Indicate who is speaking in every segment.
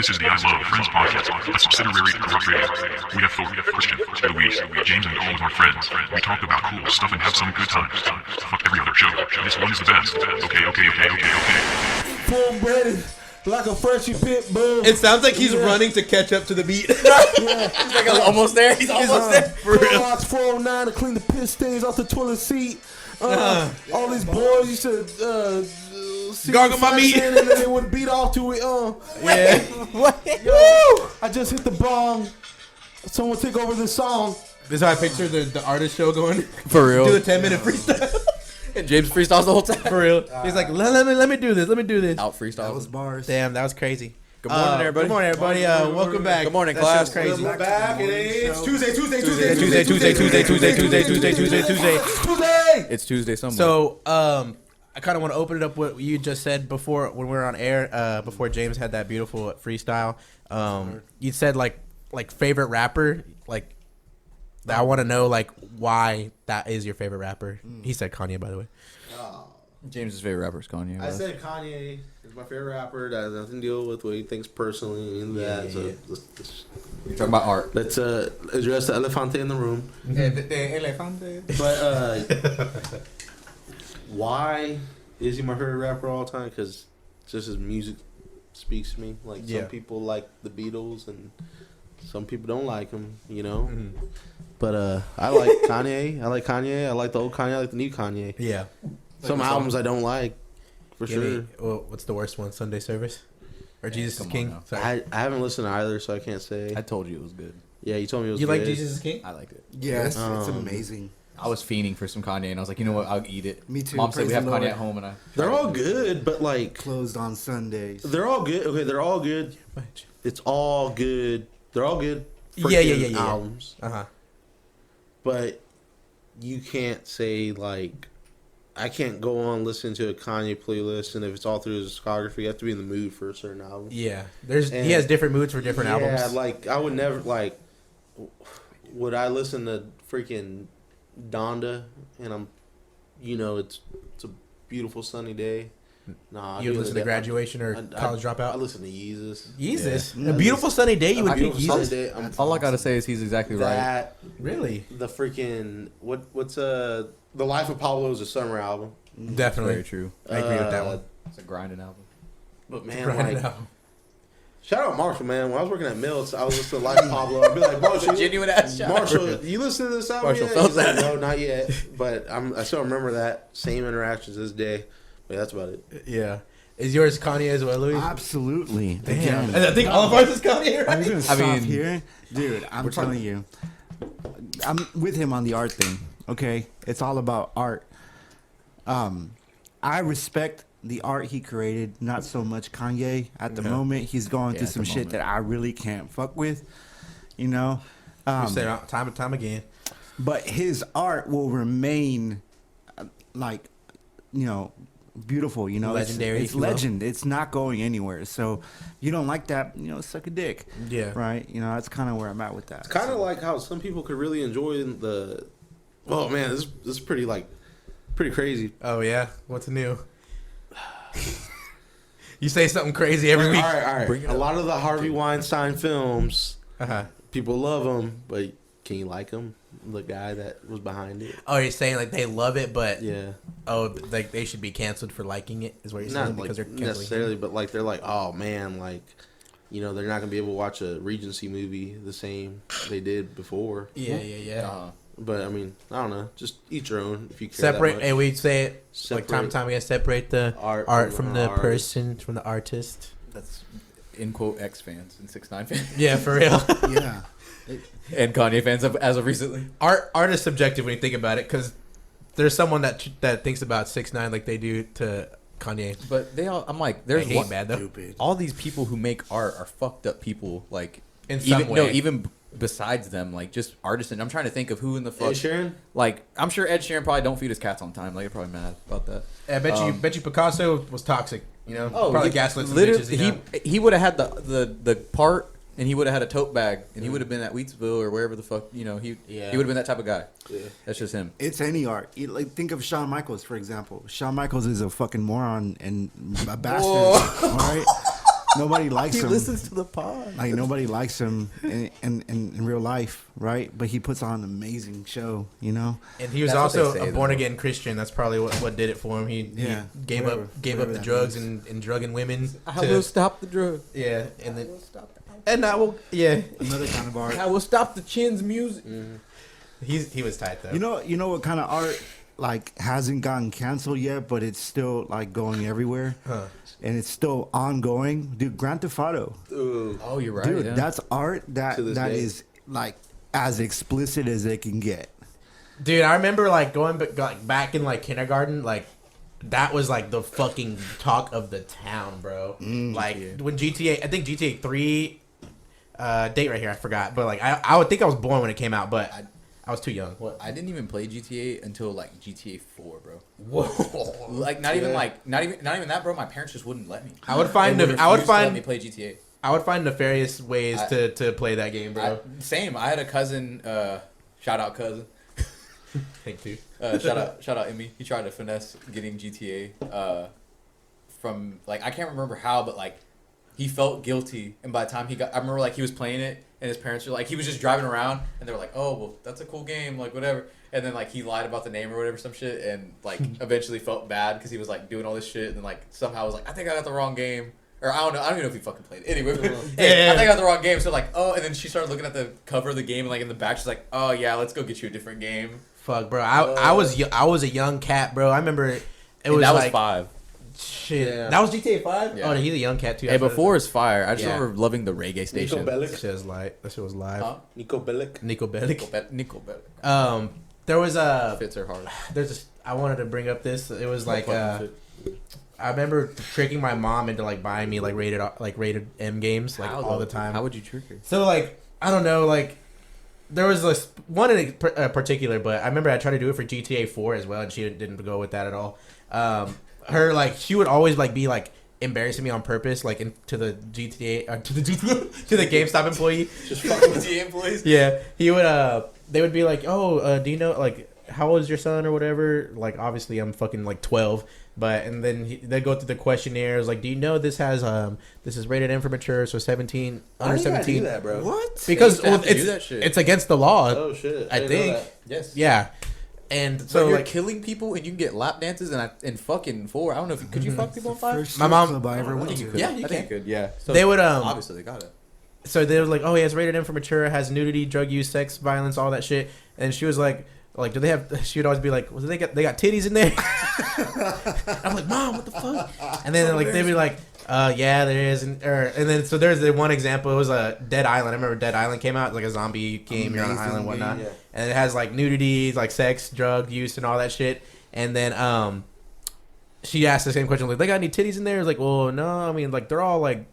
Speaker 1: This is the I Love Friends podcast, a subsidiary of Rock Radio. We have Thor, Christian, Louise, James, and all of our friends. We talk about cool stuff and have some good times. Fuck every other show. This one is the best. Okay.
Speaker 2: Full breaded like a freshie pit bull.
Speaker 3: It sounds like he's running to catch up to the beat.
Speaker 4: He's like almost there. He's almost there.
Speaker 2: For real. 409 to clean the piss stains off the toilet seat. All these boys used to
Speaker 3: gargle my meat,
Speaker 2: and then they would beat off to it.
Speaker 3: Yeah.
Speaker 4: What?
Speaker 2: Yo, I just hit the bong. Someone take over this song.
Speaker 3: This is how I picture the artist show going.
Speaker 4: For real.
Speaker 3: Do a 10-minute freestyle.
Speaker 4: And James freestyles the whole time.
Speaker 3: For real. He's like, let me do this.
Speaker 4: Out freestyle.
Speaker 5: That was bars.
Speaker 3: Damn, that was crazy.
Speaker 4: Good morning, everybody.
Speaker 3: Good morning, everybody. Welcome back.
Speaker 4: Good morning,
Speaker 3: That
Speaker 4: class.
Speaker 3: shit's crazy.
Speaker 2: We're back. It's Tuesday.
Speaker 4: It's Tuesday somewhere.
Speaker 3: So, I kind of want to open it up what you just said before when we were on air. Before James had that beautiful freestyle. You said like favorite rapper. Like, I want to know like why that is your favorite rapper. He said Kanye, by the way.
Speaker 4: James's favorite rapper is Kanye.
Speaker 5: I said Kanye is my favorite rapper. That has nothing to do with what he thinks personally and that. So
Speaker 4: You're talking about art.
Speaker 5: let's address the elefante in the room. But why is he my favorite rapper all the time? Because just his music speaks to me. Like some people like the Beatles and some people don't like him. You know.
Speaker 3: Mm-hmm.
Speaker 5: But I like Kanye. I like the old Kanye. I like the new Kanye.
Speaker 3: Yeah.
Speaker 5: Some albums I don't like, for sure.
Speaker 3: Well, what's the worst one? Sunday Service? Or Jesus is King?
Speaker 5: I haven't listened to either, so I can't say.
Speaker 4: I told you it was good.
Speaker 5: Yeah, you told me it was
Speaker 3: You
Speaker 5: good.
Speaker 3: like Jesus is King?
Speaker 4: I liked it.
Speaker 5: Yes.
Speaker 6: Yes, it's amazing.
Speaker 4: I was fiending for some Kanye, and I was like, you know what? I'll eat it.
Speaker 6: Me too.
Speaker 4: Mom said we
Speaker 6: Praise
Speaker 4: have
Speaker 6: the
Speaker 4: Kanye
Speaker 6: Lord.
Speaker 4: at home, and
Speaker 5: They're all good, but like
Speaker 6: Closed on Sundays.
Speaker 5: they're all good. Okay, they're all good. It's all good. They're all good.
Speaker 3: Yeah.
Speaker 5: Albums,
Speaker 3: Uh-huh.
Speaker 5: but you can't say like I can't go on listening to a Kanye playlist, and if it's all through his discography, you have to be in the mood for a certain album.
Speaker 3: Yeah. He has different moods for different albums.
Speaker 5: Yeah, like I would never like. Would I listen to freaking Donda and I'm, it's a beautiful sunny day. Nah,
Speaker 3: You would listen to Graduation or College Dropout?
Speaker 5: I listen to Yeezus.
Speaker 3: Yeezus?
Speaker 5: Yeah.
Speaker 3: A beautiful sunny day, you would pick
Speaker 5: Beautiful sunny
Speaker 3: Yeezus?
Speaker 5: day.
Speaker 4: all I gotta say is he's exactly right.
Speaker 5: That
Speaker 3: Really?
Speaker 5: the freaking what's The Life of Pablo is a summer album.
Speaker 3: Definitely.
Speaker 4: Very true.
Speaker 3: I agree with that one.
Speaker 4: It's a grinding album.
Speaker 5: But man,
Speaker 3: Right
Speaker 5: like
Speaker 3: now.
Speaker 5: shout out Marshall, man. When I was working at Mills, I was listening to Life of Pablo. I'd be like, Marshall,
Speaker 4: Genuine ass shout.
Speaker 5: Marshall, you listen to this album
Speaker 4: Marshall
Speaker 5: yet?
Speaker 4: felt
Speaker 5: He's like,
Speaker 4: that.
Speaker 5: no, not yet. But I still remember that same interactions this day. But that's about it.
Speaker 3: Yeah. Is yours Kanye as well, Louis?
Speaker 6: Absolutely.
Speaker 3: Damn.
Speaker 6: Again,
Speaker 3: I think all of ours is Kanye,
Speaker 6: I'm
Speaker 3: right?
Speaker 6: gonna stop
Speaker 4: mean-
Speaker 6: here, dude. I'm telling you, I'm with him on the art thing. Okay, it's all about art. I respect the art he created, not so much Kanye. At the moment, he's going through
Speaker 4: at
Speaker 6: some
Speaker 4: the
Speaker 6: shit
Speaker 4: moment.
Speaker 6: that I really can't fuck with. You know,
Speaker 3: We say it time and time again.
Speaker 6: but his art will remain like, beautiful.
Speaker 3: Legendary,
Speaker 6: It's
Speaker 3: if you will.
Speaker 6: legend. It's not going anywhere. So you don't like that, suck a dick.
Speaker 3: Yeah.
Speaker 6: Right. That's kind of where I'm at with that.
Speaker 5: It's kind of like how some people could really enjoy the. Oh man, this is pretty crazy.
Speaker 3: Oh, yeah? What's new? You say something crazy every week.
Speaker 5: All right. A lot of the Harvey Weinstein films,
Speaker 3: Uh-huh.
Speaker 5: people love them, but can you like him? The guy that was behind it.
Speaker 3: Oh, you're saying like they love it, but
Speaker 5: Yeah,
Speaker 3: like they should be canceled for liking it? Is what you're
Speaker 5: not
Speaker 3: saying
Speaker 5: like
Speaker 3: because they're canceling
Speaker 5: necessarily,
Speaker 3: him?
Speaker 5: but like they're like, oh man, like they're not gonna be able to watch a Regency movie the same they did before.
Speaker 3: Yeah.
Speaker 5: But I mean, I don't know. Just each your own. If you care
Speaker 3: Separate,
Speaker 5: that much.
Speaker 3: and we say it like time to
Speaker 5: Separate
Speaker 3: time. We gotta separate the art from the
Speaker 5: artist.
Speaker 3: person, from the artist.
Speaker 4: That's in quote X fans and 6ix9ine fans.
Speaker 3: Yeah, for real.
Speaker 6: Yeah.
Speaker 4: And Kanye fans as of recently.
Speaker 3: Art is subjective when you think about it, because there's someone that thinks about 6ix9ine like they do to Kanye.
Speaker 4: But I'm like,
Speaker 3: I
Speaker 4: there's
Speaker 3: hate bad though.
Speaker 6: Stupid.
Speaker 4: all these people who make art are fucked up people. Like
Speaker 3: In some
Speaker 4: even
Speaker 3: way.
Speaker 4: even besides them, like just artists. And I'm trying to think of who in the fuck.
Speaker 5: Ed Sheeran?
Speaker 4: Like I'm sure Ed Sheeran probably don't feed his cats on time. Like you're probably mad about that.
Speaker 3: I bet you Picasso was toxic. Probably gaslit some
Speaker 4: literally,
Speaker 3: bitches.
Speaker 4: he would have had the part, and he would have had a tote bag, and he would have been at Wheatsville or wherever the fuck he would have been that type of guy.
Speaker 5: Yeah.
Speaker 4: That's just him.
Speaker 6: It's any art. Like think of Shawn Michaels, for example. Shawn Michaels is a fucking moron and a bastard. All right. nobody likes
Speaker 4: He
Speaker 6: him.
Speaker 4: listens to the pod.
Speaker 6: Like nobody likes him in real life, right? But he puts on an amazing show, you know.
Speaker 3: And he was
Speaker 4: That's what
Speaker 3: also
Speaker 4: they say,
Speaker 3: a born again Christian. That's probably what did it for him. He gave
Speaker 6: whatever
Speaker 3: up the
Speaker 6: that
Speaker 3: drugs
Speaker 6: means.
Speaker 3: and drugging women.
Speaker 4: I will stop the drug.
Speaker 3: Yeah, and then I will
Speaker 6: Another kind of art.
Speaker 4: I will stop the Chin's music.
Speaker 3: he was tight though.
Speaker 6: You know what kind of art like hasn't gotten canceled yet, but it's still like going everywhere, and it's still ongoing. Dude, Grand Theft Auto.
Speaker 5: Ooh.
Speaker 4: Oh, you're right.
Speaker 6: Dude,
Speaker 4: yeah.
Speaker 6: that's art that
Speaker 5: To this day.
Speaker 6: is like as explicit as it can get.
Speaker 3: Dude, I remember like going back in like kindergarten, like that was like the fucking talk of the town, bro. Like when GTA, I think GTA 3 date right here, I forgot, but like I would think I was born when it came out, but I was too young. What?
Speaker 4: I didn't even play GTA until like GTA 4, bro.
Speaker 3: Whoa.
Speaker 4: Like not even that, bro. My parents just wouldn't let me.
Speaker 3: I would find
Speaker 4: They
Speaker 3: them.
Speaker 4: would
Speaker 3: I would
Speaker 4: refuse to let
Speaker 3: find.
Speaker 4: me play GTA.
Speaker 3: I would find nefarious ways to play that game, bro.
Speaker 4: Same. I had a cousin. Shout out cousin.
Speaker 3: Thank you.
Speaker 4: Shout out Emmy. He tried to finesse getting GTA. From like I can't remember how, but like he felt guilty, and by the time I remember like he was playing it, and his parents were like, he was just driving around, and they were like, oh well, that's a cool game, like whatever. And then like he lied about the name or whatever, some shit, and like eventually felt bad because he was like doing all this shit, and then like somehow was like, I think I got the wrong game. Or I don't know. I don't even know if he fucking played it. Anyway, I think I got the wrong game. So like, oh, and then she started looking at the cover of the game, and like in the back, she's like, oh yeah, let's go get you a different game.
Speaker 3: Fuck, bro. I was a young cat, bro. I remember it was
Speaker 4: that
Speaker 3: like
Speaker 4: was 5.
Speaker 3: shit.
Speaker 5: Yeah.
Speaker 3: That was GTA 5.
Speaker 4: Yeah.
Speaker 3: Oh, he's a young cat too.
Speaker 4: Hey, before is fire. I just
Speaker 3: Yeah.
Speaker 4: remember loving the reggae station.
Speaker 5: Nico
Speaker 3: that
Speaker 5: Bellic.
Speaker 3: shit was live. That shit was live.
Speaker 4: Huh?
Speaker 5: Nico Bellic.
Speaker 3: Nico Bellic.
Speaker 4: Nico Bellic.
Speaker 3: There was a.
Speaker 4: Fits are hard.
Speaker 3: I wanted to bring up this. It was like
Speaker 4: fucking
Speaker 3: I remember tricking my mom into like buying me like rated M games like
Speaker 4: How,
Speaker 3: all
Speaker 4: though?
Speaker 3: the time.
Speaker 4: How would you trick her?
Speaker 3: So like I don't know, like there was this one in particular, but I remember I tried to do it for GTA 4 as well, and she didn't go with that at all. Her like she would always like be like embarrassing me on purpose, like to the GTA to the GameStop employee.
Speaker 5: Just fucking with
Speaker 4: GTA employees.
Speaker 3: Yeah, he would. They would be like, "Oh, do you know like how old is your son or whatever?" Like obviously I'm fucking like 12. But and then they go through the questionnaires like, do you know this has this is rated M for mature, so 17 under 17.
Speaker 5: do that, bro?
Speaker 6: What?
Speaker 3: Because
Speaker 4: They used to have to do
Speaker 3: it's
Speaker 4: that shit.
Speaker 3: it's against the law.
Speaker 5: Oh shit!
Speaker 3: I
Speaker 5: didn't know
Speaker 3: think.
Speaker 5: that.
Speaker 4: Yes.
Speaker 3: Yeah, and
Speaker 4: So
Speaker 3: so
Speaker 4: you're
Speaker 3: like
Speaker 4: killing people and you can get lap dances in fucking 4. I don't know if could you fuck people in 5?
Speaker 6: First
Speaker 3: My
Speaker 6: strip
Speaker 3: mom-
Speaker 6: club I ever went to.
Speaker 4: Yeah,
Speaker 3: you
Speaker 4: I
Speaker 3: can.
Speaker 4: think you could. Yeah. So
Speaker 3: they would
Speaker 4: obviously they got it.
Speaker 3: so they were like, oh yeah, it's rated M for mature, it has nudity, drug use, sex, violence, all that shit. And she was like, do they have? She would always be like, well, they got titties in there. I'm like, Mom, what the fuck? And then like they'd be like, yeah, there is. And then so there's the one example. It was a Dead Island. I remember Dead Island came out. It's like a zombie game. You're on an
Speaker 6: Amazing
Speaker 3: island, whatnot.
Speaker 5: game, yeah.
Speaker 3: And it has like nudity, like sex, drug use, and all that shit. And then she asked the same question, like, they got any titties in there? It's like, well, no. I mean, like they're all like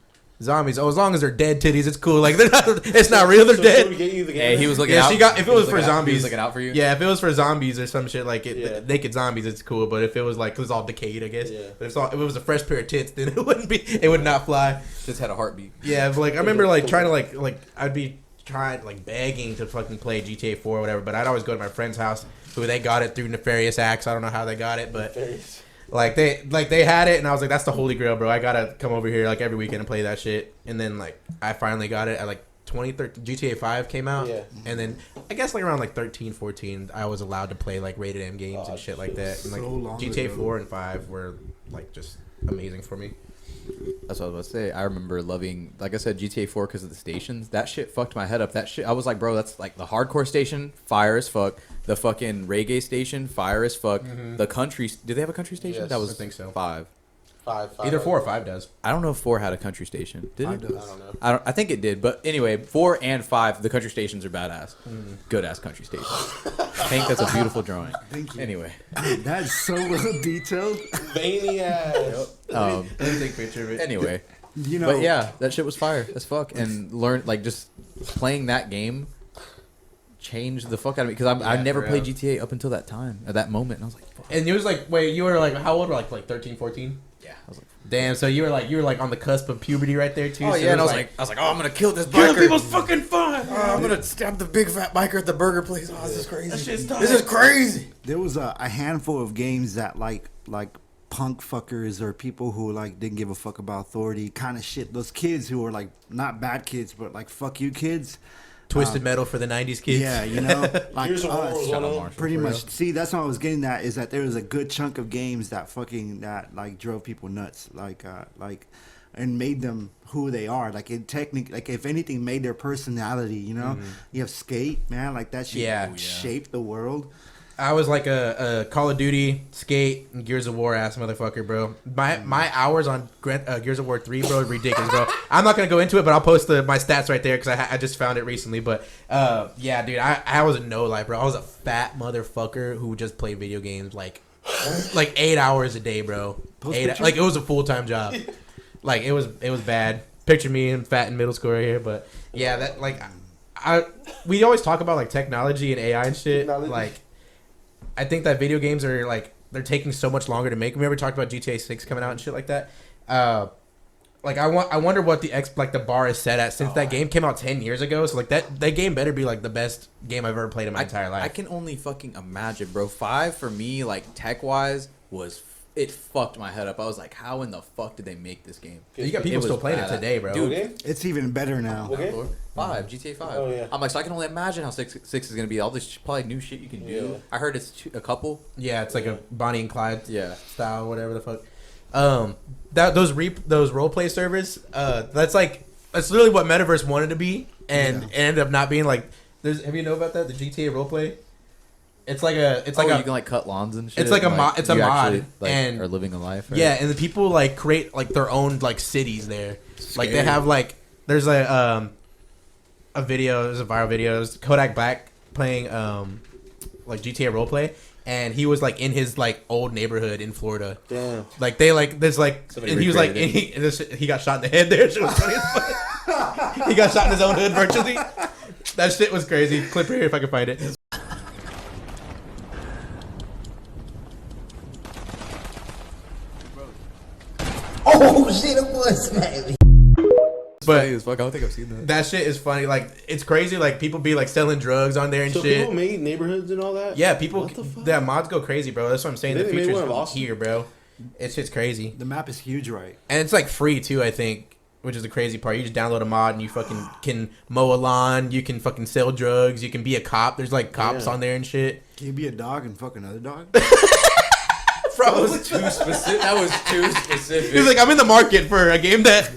Speaker 3: zombies. Oh, as long as they're dead titties, it's cool. Like they're not. It's not real. They're
Speaker 5: So
Speaker 3: dead.
Speaker 5: should we get you the game?
Speaker 4: Hey, he was looking
Speaker 3: Yeah,
Speaker 4: out.
Speaker 3: she got- if it
Speaker 4: he
Speaker 3: was for
Speaker 4: looking out- he
Speaker 3: zombies-
Speaker 4: was looking out for you.
Speaker 3: Yeah, if it was for zombies or some shit like it,
Speaker 5: Yeah.
Speaker 3: naked zombies, it's cool. But if it was like, 'cause it's all decayed, I guess.
Speaker 5: Yeah.
Speaker 3: But if it was a fresh pair of tits, then it wouldn't be. It would not fly.
Speaker 4: Just had a heartbeat.
Speaker 3: Yeah, but like I remember like trying to like I'd be trying like begging to fucking play GTA 4 or whatever. But I'd always go to my friend's house who they got it through nefarious acts. I don't know how they got it, but like they had it, and I was like, that's the holy grail, bro. I gotta come over here like every weekend and play that shit. And then like I finally got it at like 2013. GTA 5 came out,
Speaker 5: Yeah.
Speaker 3: and then I guess like around like 13, 14, I was allowed to play like rated M games and shit like that. And like
Speaker 6: So long
Speaker 3: GTA
Speaker 6: ago.
Speaker 3: 4 and 5 were like just amazing for me.
Speaker 4: That's what I was about to say. I remember loving, like I said, GTA 4 because of the stations. That shit fucked my head up. That shit, I was like, bro, that's like the hardcore station, fire as fuck. The fucking reggae station, fire as fuck. The country, did they have a country station?
Speaker 5: Yes,
Speaker 4: that was
Speaker 3: I think so.
Speaker 4: 5.
Speaker 5: Five.
Speaker 3: Either 4 or 5 does.
Speaker 4: I don't know if 4 had a country station. Did
Speaker 6: Five
Speaker 4: it?
Speaker 6: does.
Speaker 5: I don't know.
Speaker 4: I think it did, but anyway, 4 and 5, the country stations are badass. Good ass country stations. Hank, that's a beautiful drawing.
Speaker 6: Thank you.
Speaker 4: Anyway,
Speaker 6: That's so well detailed.
Speaker 5: Veiny ass.
Speaker 3: I didn't take a picture of it.
Speaker 4: anyway,
Speaker 6: You know,
Speaker 4: but yeah, that shit was fire as fuck, and learn like just playing that game changed the fuck out of me because I
Speaker 3: Yeah,
Speaker 4: never
Speaker 3: for
Speaker 4: played
Speaker 3: real.
Speaker 4: GTA up until that time at that moment, and I was like, fuck.
Speaker 3: And it was like, wait, you were like, how old? Like 13, 14?
Speaker 4: Yeah, I was like,
Speaker 3: Damn, so you were like on the cusp of puberty right there too.
Speaker 4: oh
Speaker 3: so
Speaker 4: yeah,
Speaker 3: it
Speaker 4: and I was like, oh, I'm gonna kill this biker.
Speaker 3: killing people's fucking fun.
Speaker 4: Oh, I'm gonna stab the big fat biker at the burger place. Oh, this is crazy.
Speaker 3: That shit's
Speaker 4: This is crazy.
Speaker 6: there was a handful of games that like punk fuckers or people who like didn't give a fuck about authority kind of shit. Those kids who were like not bad kids, but like fuck you kids.
Speaker 3: Twisted Metal for the 90s kids.
Speaker 6: Yeah, you know, like
Speaker 2: Here's a War was one of them.
Speaker 6: pretty much. See, that's what I was getting at, is that there was a good chunk of games that like drove people nuts, like and made them who they are. Like it technically, like if anything, made their personality. You know, you have Skate, man, like that shit shaped the world.
Speaker 3: I was like a Call of Duty, Skate, and Gears of War ass motherfucker, bro. My hours on Gears of War 3, bro, is ridiculous, bro. I'm not going to go into it, but I'll post my stats right there because I just found it recently. But, yeah, dude, I was a no-lie, bro. I was a fat motherfucker who just played video games like 8 hours a day, bro. Like, it was a full-time job. Like, it was bad. Picture me and fat in middle school right here. But, yeah, that, like, we always talk about, like, technology and AI and shit. Like, I think that video games are like they're taking so much longer to make. We ever talked about GTA 6 coming out and shit like that. Like I wonder what the bar is set at since that game came out 10 years ago. So like that game better be like the best game I've ever played in my entire life.
Speaker 4: I can only fucking imagine, bro. 5 for me, like tech wise, it fucked my head up. I was like, how in the fuck did they make this game?
Speaker 3: You got people still playing it today, bro.
Speaker 4: Dude,
Speaker 6: It's even better now.
Speaker 2: Okay.
Speaker 4: 5, GTA 5.
Speaker 2: Oh, yeah.
Speaker 4: I'm like, so I can only imagine how 6 is gonna be. All this probably new shit you can do.
Speaker 2: Yeah.
Speaker 4: I heard it's a couple.
Speaker 3: Yeah, it's like a Bonnie and Clyde
Speaker 4: Yeah.
Speaker 3: style, whatever the fuck. Those role play servers, that's literally what Metaverse wanted to be, and it ended up not being like. Have you know about that? The GTA role play. It's like you
Speaker 4: can like cut lawns and shit.
Speaker 3: It's like a mod. It's a
Speaker 4: you
Speaker 3: mod,
Speaker 4: actually, like,
Speaker 3: and
Speaker 4: are living a life. Right?
Speaker 3: Yeah, and the people like create like their own like cities there. Like they have like there's a video. There's a viral video. It was Kodak Black playing like GTA roleplay, and he was like in his like old neighborhood in Florida.
Speaker 5: Damn.
Speaker 3: Like they like there's like
Speaker 4: Somebody
Speaker 3: and he was like
Speaker 4: recreated
Speaker 3: he got shot in the head there. Shit was funny as fuck. He got shot in his own hood virtually. That shit was crazy. Clip here if I can find it.
Speaker 7: Oh shit, it was man.
Speaker 3: But
Speaker 4: Funny as fuck. I don't think I've seen that.
Speaker 3: that shit is funny. Like it's crazy. Like people be like selling drugs on there and
Speaker 5: So
Speaker 3: shit.
Speaker 5: people made neighborhoods and all that?
Speaker 3: Yeah, people.
Speaker 5: What the fuck?
Speaker 3: Yeah, mods go crazy, bro. That's what I'm saying.
Speaker 5: They
Speaker 3: The
Speaker 5: made
Speaker 3: future's
Speaker 5: one of Austin.
Speaker 3: here, bro. It's just crazy,
Speaker 6: The map is huge, right?
Speaker 3: and it's like free too. I think, which is the crazy part. You just download a mod and you fucking can mow a lawn. You can fucking sell drugs. You can be a cop. There's like cops
Speaker 5: Yeah.
Speaker 3: on there and shit.
Speaker 6: Can you be a dog and fuck another dog?
Speaker 4: That was too specific. That was too specific.
Speaker 3: He's like, I'm in the market for a game that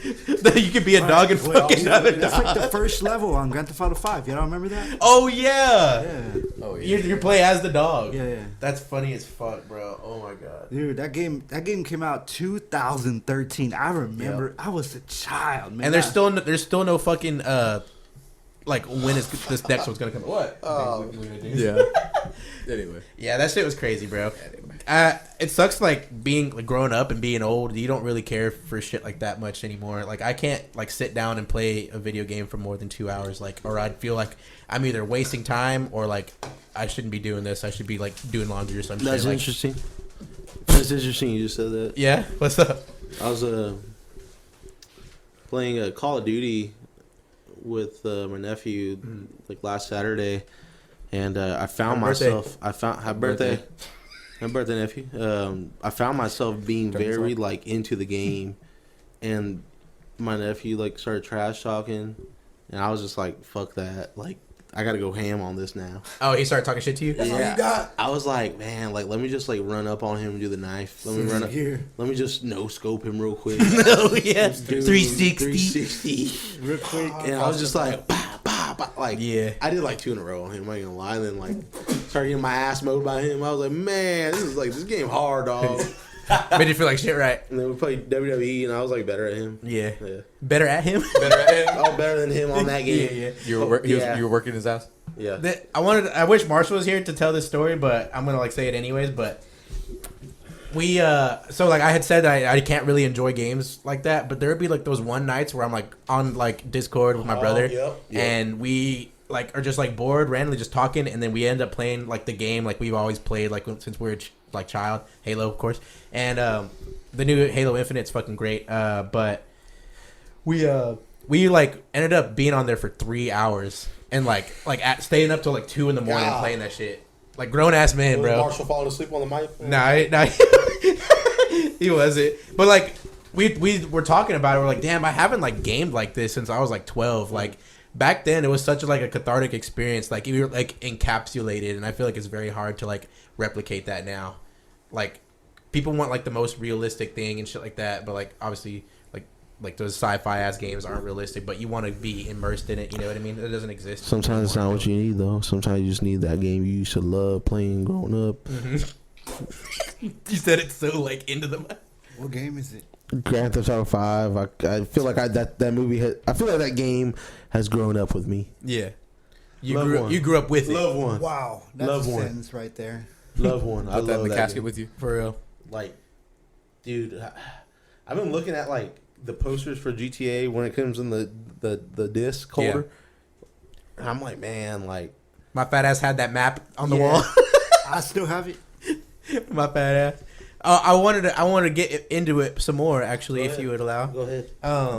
Speaker 3: you could be a dog and fuck another
Speaker 6: That's
Speaker 3: dog.
Speaker 6: like the first level on Grand Theft Auto 5. You don't remember that?
Speaker 3: Oh yeah.
Speaker 6: Yeah.
Speaker 4: Oh yeah.
Speaker 3: You play as the dog.
Speaker 6: Yeah.
Speaker 3: That's funny as fuck, bro. Oh my god.
Speaker 6: Dude, that game came out 2013. I remember. I was a child, man.
Speaker 3: And there's still no fucking like when is this next one's gonna come? What?
Speaker 4: Yeah. Anyway.
Speaker 3: Yeah, that shit was crazy, bro. It sucks like being like growing up and being old. You don't really care for shit like that much anymore. Like I can't like sit down and play a video game for more than 2 hours. Like, or I'd feel like I'm either wasting time or like I shouldn't be doing this. I should be like doing laundry or something.
Speaker 5: That's
Speaker 3: like,
Speaker 5: interesting. That's interesting you just said that.
Speaker 3: Yeah, what's up?
Speaker 5: I was playing a Call of Duty with my nephew like last Saturday, and I found
Speaker 3: Happy birthday.
Speaker 5: myself. Happy birthday. Happy birthday, nephew. I found myself being very like into the game, and my nephew like started trash talking, and I was just like, "Fuck that!" Like, I gotta go ham on this now.
Speaker 3: Oh, he started talking shit to you.
Speaker 5: Yeah, I was like, man, like let me just like run up on him and do the knife. Let me run up.
Speaker 6: Here.
Speaker 5: Let me just no scope him real quick.
Speaker 3: Oh yeah,
Speaker 5: Dude,
Speaker 3: 360.
Speaker 5: 360.
Speaker 6: Real quick.
Speaker 5: And I was just like, bah, bah, bah. Like,
Speaker 3: Yeah.
Speaker 5: I did like 2 in a row on him. I ain't gonna lie. And then like started getting my ass mowed by him. I was like, man, this game hard, dog.
Speaker 3: Made you feel like shit, right?
Speaker 5: And then we played WWE, and I was like better at him.
Speaker 3: Yeah.
Speaker 5: Yeah.
Speaker 3: Better at him.
Speaker 4: Better at him.
Speaker 5: I was better than him on that game.
Speaker 3: Yeah.
Speaker 4: You were working his ass.
Speaker 5: Yeah.
Speaker 3: I wish Marshall was here to tell this story, but I'm gonna like say it anyways. But we so like I had said that I can't really enjoy games like that, but there would be like those one nights where I'm like on like Discord with my brother,
Speaker 2: yep.
Speaker 3: and we like are just like bored, randomly just talking, and then we end up playing like the game like we've always played like since we were like child, Halo of course, and the new Halo Infinite's fucking great, but we like ended up being on there for 3 hours and like staying up till like 2 in the morning playing that shit. Like grown ass man, bro.
Speaker 2: Marshall falling asleep on the mic.
Speaker 3: Nah, He wasn't. But like we were talking about it. We're like, damn, I haven't like gamed like this since I was like 12. Like back then, it was such like a cathartic experience. Like you were like encapsulated, and I feel like it's very hard to like replicate that now. Like people want like the most realistic thing and shit like that, but like obviously like those sci-fi ass games aren't realistic, but you want to be immersed in it. You know what I mean? It doesn't exist.
Speaker 5: Sometimes it's not what you need though. Sometimes you just need that game you used to love playing growing up.
Speaker 3: Mm-hmm. You said it so like into the.
Speaker 6: What game is it?
Speaker 5: Grand Theft Auto 5. I feel like that movie. I feel like that game has grown up with me.
Speaker 3: Yeah,
Speaker 5: Love
Speaker 3: you grew up with it.
Speaker 5: Love one.
Speaker 6: Wow, that's
Speaker 5: Love
Speaker 6: a
Speaker 5: one.
Speaker 6: sentence right there.
Speaker 5: Love one. I
Speaker 4: Put that
Speaker 5: love
Speaker 4: in the
Speaker 5: that
Speaker 4: casket
Speaker 5: game.
Speaker 4: with you.
Speaker 3: For real.
Speaker 5: Like, dude, I've been looking at like the posters for GTA when it comes in the disc holder. And I'm like, man, like
Speaker 3: My fat ass had that map on the
Speaker 6: Yeah.
Speaker 3: wall.
Speaker 6: I still have it.
Speaker 3: My fat ass. I wanted to get into it some more actually,
Speaker 5: Go
Speaker 3: if
Speaker 5: ahead.
Speaker 3: you would allow.
Speaker 5: go ahead.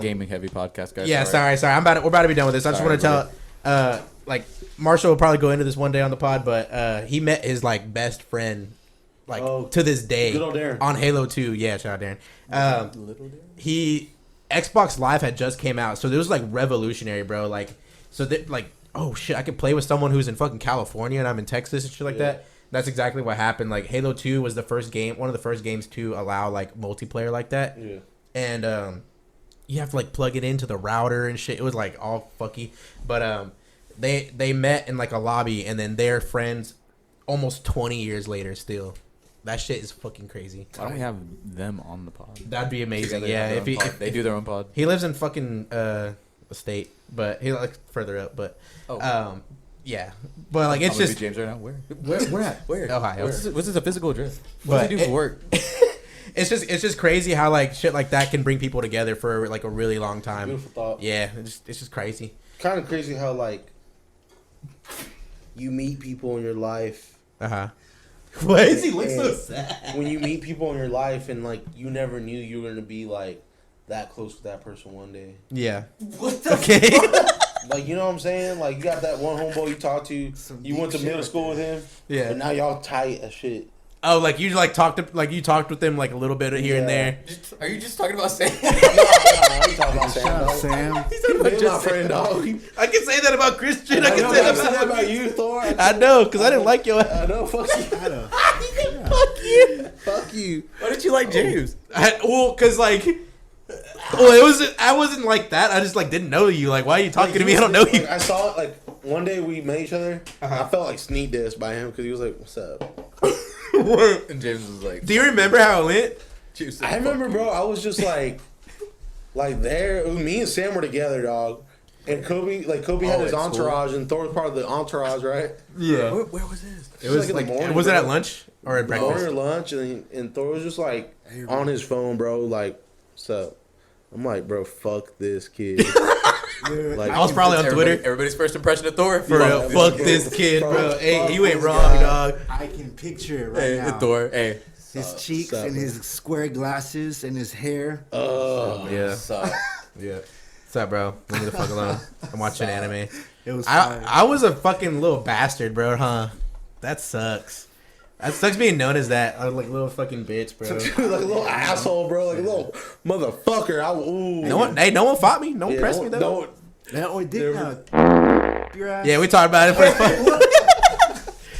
Speaker 4: Gaming heavy podcast, guys.
Speaker 3: Yeah, sorry. We're about to be done with this. I just
Speaker 4: Sorry,
Speaker 3: want to tell, like Marshall will probably go into this one day on the pod, but he met his like best friend, like to this day,
Speaker 5: good old Darren.
Speaker 3: on Halo 2. Yeah, shout out Darren. Xbox Live had just came out, so it was like revolutionary, bro. Like, so that like, oh shit, I could play with someone who's in fucking California and I'm in Texas and shit like that. That's exactly what happened. Like Halo 2 was one of the first games to allow like multiplayer like that.
Speaker 5: Yeah.
Speaker 3: And you have to like plug it into the router and shit. It was like all fucky. But they met in like a lobby, and then they're friends almost 20 years later still. That shit is fucking crazy.
Speaker 4: Why don't we have them on the pod?
Speaker 3: That'd be amazing.
Speaker 4: Together,
Speaker 3: Yeah,
Speaker 4: have
Speaker 3: if
Speaker 4: their
Speaker 3: he
Speaker 4: own pod.
Speaker 3: if,
Speaker 4: They do their own pod.
Speaker 3: he lives in fucking a state, but he like further up. But yeah, but like it's
Speaker 4: I'm gonna
Speaker 3: just
Speaker 4: be James right now. Where at? Where?
Speaker 3: Ohio.
Speaker 4: What's this a physical address? What
Speaker 3: But
Speaker 4: does he do for work?
Speaker 3: it's just crazy how like shit like that can bring people together for like a really long time.
Speaker 5: Beautiful thought.
Speaker 3: Yeah, it's just crazy.
Speaker 5: Kind of crazy how like you meet people in your life.
Speaker 3: Why does he look so
Speaker 5: And
Speaker 3: sad?
Speaker 5: when you meet people in your life and like you never knew you were gonna be like that close to that person one day.
Speaker 3: Yeah. What the okay.
Speaker 5: Like, you know what I'm saying? Like, you got that one homeboy you talked to. You went to middle school with him.
Speaker 3: Yeah.
Speaker 5: But now y'all tight as shit.
Speaker 3: Oh, like you like talked with them like a little bit here and there.
Speaker 4: Are you just talking about Sam?
Speaker 5: No, I ain't talking about Sam.
Speaker 6: Shout out
Speaker 5: dog.
Speaker 6: Sam.
Speaker 5: He's my friend, dog.
Speaker 3: I can say that about Christian. I can
Speaker 5: know,
Speaker 3: say
Speaker 5: I
Speaker 3: that
Speaker 5: said that
Speaker 3: about
Speaker 5: about you, Thor.
Speaker 3: I know, because I didn't like your.
Speaker 5: I know, fuck you.
Speaker 6: I know.
Speaker 3: Fuck you.
Speaker 5: Fuck you.
Speaker 4: Why did you like James?
Speaker 3: Because like, I wasn't like that. I just like didn't know you. Like, why are you talking to me? I don't know you.
Speaker 5: Like, I saw it, like, one day we met each other. I felt like sneak dissed by him because he was like, what's up?
Speaker 4: And James was like,
Speaker 3: Do you remember how it went?
Speaker 4: James said,
Speaker 5: I remember,
Speaker 4: "Fuck
Speaker 5: bro, I was just like there. It was me and Sam were together, dog. And Kobe had his
Speaker 4: at
Speaker 5: entourage, and Thor was part of the entourage, right?
Speaker 3: Yeah.
Speaker 4: you." Where was this?
Speaker 3: It was
Speaker 5: in the
Speaker 3: like,
Speaker 5: morning,
Speaker 3: was it
Speaker 5: bro.
Speaker 3: at lunch or at
Speaker 5: Morning or
Speaker 3: breakfast?
Speaker 5: lunch, and Thor was just like on his phone, bro. Like, what's up? I'm like, bro, fuck this kid. Like,
Speaker 3: I was probably on Twitter.
Speaker 4: Everybody's first impression of Thor.
Speaker 3: For real, fuck this kid, bro. Hey, you ain't wrong, dog.
Speaker 6: I can picture it right
Speaker 4: Hey,
Speaker 6: now.
Speaker 4: Thor. Hey.
Speaker 6: His cheeks
Speaker 5: sup,
Speaker 6: and
Speaker 5: bro.
Speaker 6: his square glasses and his hair.
Speaker 3: Yeah.
Speaker 4: Suck.
Speaker 3: Yeah. What's up, bro? Leave me the fuck alone. I'm watching anime.
Speaker 6: It was fire.
Speaker 3: I was a fucking little bastard, bro, huh? That sucks. That sucks being known as that. I was like a little fucking bitch, bro.
Speaker 5: like a little asshole, bro. Like a little motherfucker.
Speaker 3: No one fought me. No one pressed me though.
Speaker 6: That only did now. Your ass.
Speaker 3: Yeah, we talked about it for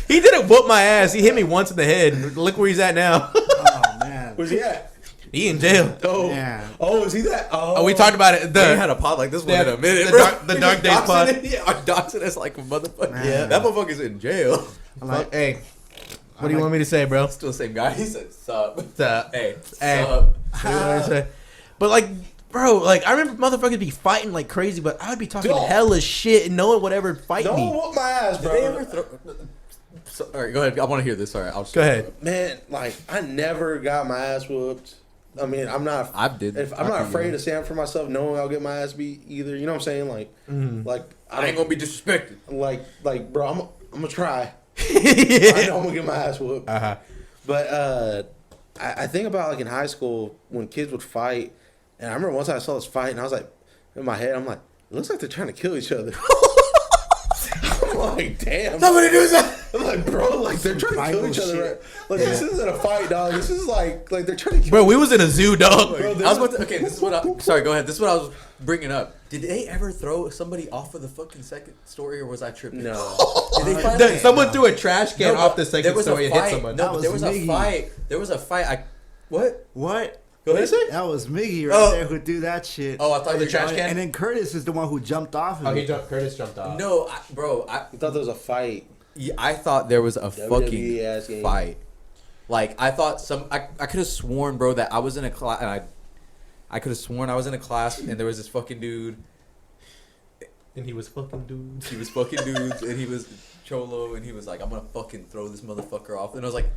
Speaker 3: He didn't whoop my ass. He hit me once in the head. Look where he's at now.
Speaker 6: Oh man.
Speaker 5: Where's he at?
Speaker 3: He in jail.
Speaker 5: Oh,
Speaker 6: Yeah.
Speaker 5: oh, is he that?
Speaker 3: Oh, we talked about it.
Speaker 4: We ain't had a pod like this one in a minute,
Speaker 3: the
Speaker 4: bro.
Speaker 3: the Dark Days pod.
Speaker 4: Yeah, our doxing us like a motherfucker.
Speaker 6: Man.
Speaker 4: Yeah, that motherfucker's in jail.
Speaker 6: I'm like,
Speaker 3: Hey, what do you want me to say, bro?
Speaker 4: Still the same guy. He said, "Sup."
Speaker 3: What's up?
Speaker 4: Hey,
Speaker 3: Hey.
Speaker 4: sup.
Speaker 3: What do you want me to say? But like, bro, like I remember motherfuckers be fighting like crazy, but I would be talking
Speaker 5: Dog.
Speaker 3: hella shit and no one would ever fight
Speaker 5: No one
Speaker 3: me.
Speaker 5: whooped my ass,
Speaker 4: Did
Speaker 5: bro.
Speaker 4: they ever throw? All right, go ahead. I want to hear this. Sorry, I'll just
Speaker 3: Go ahead.
Speaker 5: Man, like I never got my ass whooped. I mean, I'm not.
Speaker 4: I did.
Speaker 5: If I'm not afraid to stand for myself, knowing I'll get my ass beat either. You know what I'm saying? Like, like
Speaker 4: I ain't gonna be disrespected.
Speaker 5: like, bro, I'm gonna try. I know I'm gonna get my ass whooped.
Speaker 3: Uh-huh.
Speaker 5: But I think about like in high school when kids would fight, and I remember once I saw this fight, and I was like, in my head, I'm like, it looks like they're trying to kill each other. I'm like, damn.
Speaker 3: Somebody do that.
Speaker 5: I'm like, bro, like they're trying to kill each other. Right? Like this isn't a fight, dog. This is like they're trying to kill.
Speaker 3: Bro, we was in a zoo, dog.
Speaker 4: I was about to, okay, this is what I, sorry, go ahead. This is what I was bringing up. Did they ever throw somebody off of the fucking second story, or was I tripping?
Speaker 5: No.
Speaker 4: Did they finally?
Speaker 3: Someone threw a trash can
Speaker 4: No,
Speaker 3: off the
Speaker 4: there
Speaker 3: second
Speaker 4: was a
Speaker 3: story and hit
Speaker 4: fight.
Speaker 3: someone.
Speaker 4: No,
Speaker 6: That
Speaker 4: but
Speaker 6: was
Speaker 4: there was
Speaker 6: Miggy.
Speaker 4: a fight. There was a fight. What?
Speaker 6: What?
Speaker 4: Go ahead.
Speaker 6: That was Miggy right
Speaker 4: Oh.
Speaker 6: there who do that shit.
Speaker 4: Oh, I thought
Speaker 3: The
Speaker 4: you
Speaker 3: trash can?
Speaker 6: And then Curtis is the one who jumped off of
Speaker 3: Oh, he
Speaker 6: it.
Speaker 3: jumped. Curtis jumped off.
Speaker 4: No, bro.
Speaker 5: I thought there was a fight.
Speaker 4: I thought there was a
Speaker 5: WWE ass
Speaker 4: fucking
Speaker 5: game.
Speaker 4: fight. Like I thought I could have sworn, bro, that I was in a class, and I could have sworn I was in a class, and there was this fucking dude.
Speaker 3: And he was fucking dude.
Speaker 4: He was fucking dudes, and he was cholo, and he was like, "I'm gonna fucking throw this motherfucker off." And I was like,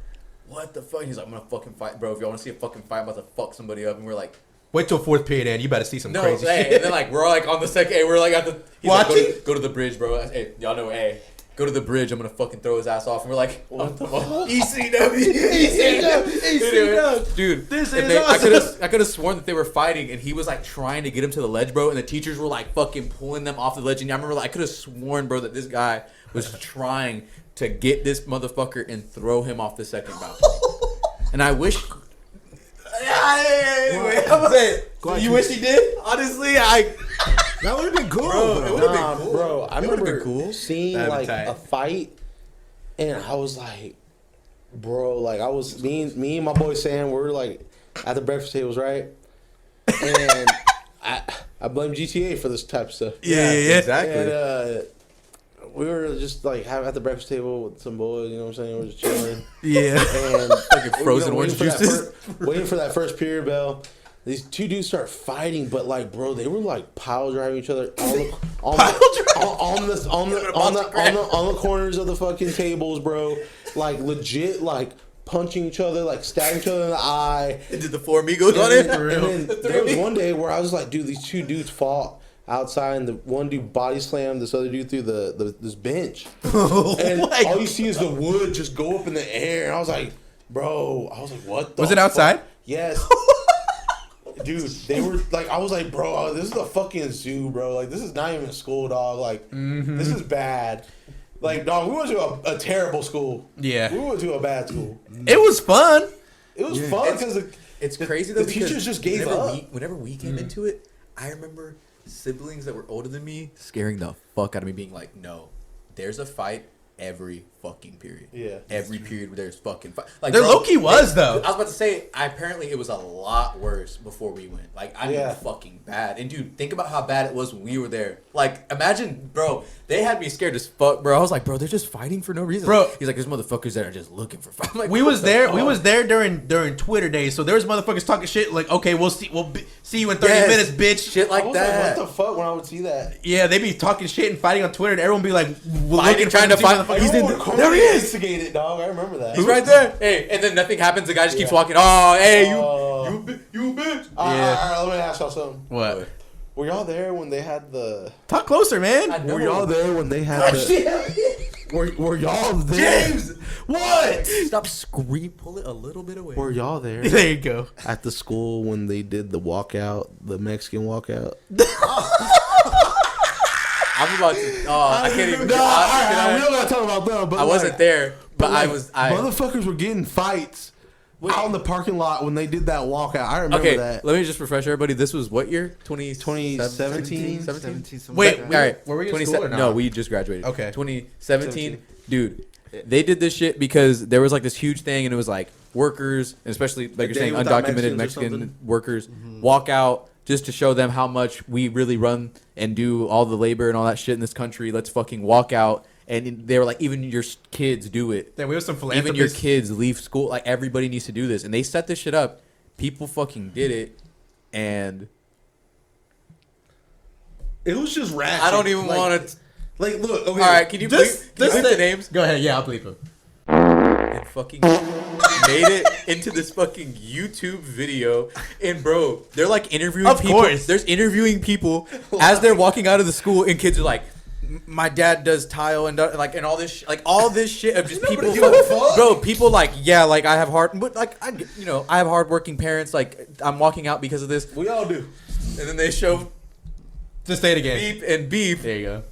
Speaker 4: "What the fuck?" And he's like, "I'm gonna fucking fight, bro. If y'all want to see a fucking fight, I'm about to fuck somebody up." And we're like,
Speaker 3: Wait till fourth period end. You better see some
Speaker 4: "No,
Speaker 3: crazy
Speaker 4: hey."
Speaker 3: shit.
Speaker 4: And then like we're like on the second, hey, we're like at the he's like,
Speaker 3: Watching?
Speaker 4: go to the bridge, bro. Hey, y'all know, hey. Go to the bridge. I'm gonna fucking throw his ass off, and we're like, "What the fuck?" ECW, dude.
Speaker 3: This
Speaker 4: and
Speaker 3: is awesome.
Speaker 4: I could have sworn that they were fighting, and he was like trying to get him to the ledge, bro. And the teachers were like fucking pulling them off the ledge. And I remember, like, I could have sworn, bro, that this guy was trying to get this motherfucker and throw him off the second balcony. And I wish. Anyway,
Speaker 3: You wish he did?
Speaker 4: honestly,
Speaker 6: That would have been cool,
Speaker 4: Bro,
Speaker 6: bro.
Speaker 4: it would've been cool.
Speaker 5: Bro, I
Speaker 4: It would've
Speaker 5: remember
Speaker 4: been cool.
Speaker 5: seeing
Speaker 3: That'd be
Speaker 5: like
Speaker 3: tight.
Speaker 5: a fight, and I was like, bro, like I was me and my boy Sam, we were like at the breakfast tables, right? And I blame GTA for this type of stuff.
Speaker 3: Yeah.
Speaker 4: exactly.
Speaker 5: And we were just like at the breakfast table with some boys, you know what I'm saying? We're just chilling.
Speaker 3: Yeah.
Speaker 5: And
Speaker 4: Fucking frozen orange
Speaker 5: waiting for that
Speaker 4: juices.
Speaker 5: waiting for that first period bell. These two dudes start fighting, but like, bro, they were like pile driving each other on the corners of the fucking tables, bro. Like legit, like punching each other, like stabbing each other in the eye.
Speaker 4: Did the Four Amigos on it?
Speaker 5: And then there was one day where I was like, dude, these two dudes fought outside, and the one dude body slammed this other dude through this bench, and all you see is the wood just go up in the air. And I was like, bro, what the
Speaker 3: Was it outside?
Speaker 5: Yes. Dude, they were like, I was like, bro, this is a fucking zoo, bro. Like, this is not even a school, dog. Like, this is bad. Like, dog, we went to a terrible school.
Speaker 3: Yeah.
Speaker 5: We went to a bad school.
Speaker 3: It was fun.
Speaker 5: It was fun because
Speaker 4: It's crazy though
Speaker 5: the
Speaker 4: because
Speaker 5: teachers just gave
Speaker 4: whenever
Speaker 5: up.
Speaker 4: whenever we came into it, I remember siblings that were older than me scaring the fuck out of me, being like, "No, there's a fight every fucking period.
Speaker 5: Yeah.
Speaker 4: every period where there's fucking fight." Like
Speaker 3: There
Speaker 4: bro,
Speaker 3: low-key was, though.
Speaker 4: I was about to say, apparently it was a lot worse before we went. Like I mean,
Speaker 5: Yeah.
Speaker 4: fucking bad. And dude, think about how bad it was when we were there. Like imagine, bro, they had me scared as fuck, bro. I was like, bro, they're just fighting for no reason,
Speaker 3: Bro.
Speaker 4: He's like, there's motherfuckers that are just looking for fight. I'm like,
Speaker 3: We
Speaker 4: what
Speaker 3: was
Speaker 4: the
Speaker 3: there.
Speaker 4: fuck?
Speaker 3: We was there during Twitter days. So there was motherfuckers talking shit like, "Okay, we'll see you in 30
Speaker 4: Yes.
Speaker 3: minutes, bitch."
Speaker 4: Shit
Speaker 5: I
Speaker 4: like
Speaker 5: was
Speaker 4: that.
Speaker 5: like, what the fuck when I would see that?
Speaker 3: Yeah, they be talking shit and fighting on Twitter, and everyone be like,
Speaker 4: Fighting, trying to find-
Speaker 5: Like,
Speaker 4: He's in
Speaker 5: everyone would
Speaker 4: there he is.
Speaker 5: instigated, dog. I remember that.
Speaker 4: He's right there. Hey, and then nothing happens. The guy just keeps walking. Oh, hey, you bitch.
Speaker 5: All right, let me ask y'all something.
Speaker 3: What?
Speaker 5: Were y'all there when they had the?
Speaker 3: Talk closer, man.
Speaker 5: Were y'all there when they had the? Were y'all there?
Speaker 3: James, what?
Speaker 4: Stop scream. Pull it a little bit away.
Speaker 5: Were y'all there
Speaker 3: There you go.
Speaker 5: at the school when they did the walkout, the Mexican walkout?
Speaker 4: I'm about to. Oh, I can't even.
Speaker 5: No,
Speaker 4: I,
Speaker 5: we don't gotta talk about them. But
Speaker 4: I wasn't there, but I was.
Speaker 5: Motherfuckers were getting fights out in the parking lot when they did that walkout. I remember
Speaker 4: Okay,
Speaker 5: that.
Speaker 4: let me just refresh everybody. This was what year?
Speaker 5: 2017?
Speaker 6: 17,
Speaker 3: Wait,
Speaker 4: All right.
Speaker 3: were we in
Speaker 4: 27
Speaker 3: school or not?
Speaker 4: No, we just graduated.
Speaker 3: Okay.
Speaker 4: 2017. Dude, they did this shit because there was like this huge thing, and it was like workers, and especially like you're
Speaker 5: day
Speaker 4: saying,
Speaker 5: without
Speaker 4: undocumented
Speaker 5: Mexicans or
Speaker 4: Mexican
Speaker 5: something?
Speaker 4: workers walk out just to show them how much we really run and do all the labor and all that shit in this country. Let's fucking walk out. And they were like, even your kids do it.
Speaker 3: Then we have some
Speaker 4: Even
Speaker 3: philanthropists.
Speaker 4: your kids leave school. Like everybody needs to do this, and they set this shit up. People fucking did it, and
Speaker 5: It was just ratchet.
Speaker 4: I don't even
Speaker 5: Like-
Speaker 4: want to.
Speaker 5: Like, look, okay.
Speaker 4: All right, can you
Speaker 3: Just
Speaker 4: bleep the names?
Speaker 3: Go ahead. Yeah, I'll bleep him.
Speaker 4: And fucking made it into this fucking YouTube video, and bro, they're like interviewing
Speaker 3: Of
Speaker 4: people.
Speaker 3: course.
Speaker 4: There's interviewing people as they're walking out of the school, and kids are like, "My dad does tile and like and all this like all this shit of just people,
Speaker 5: give a fuck.
Speaker 4: bro. People like, yeah, like I have but like I have hardworking parents. Like I'm walking out because of this,
Speaker 5: We all do.
Speaker 4: and then they show
Speaker 3: Just say it again.
Speaker 4: beep and beep.
Speaker 3: There you go.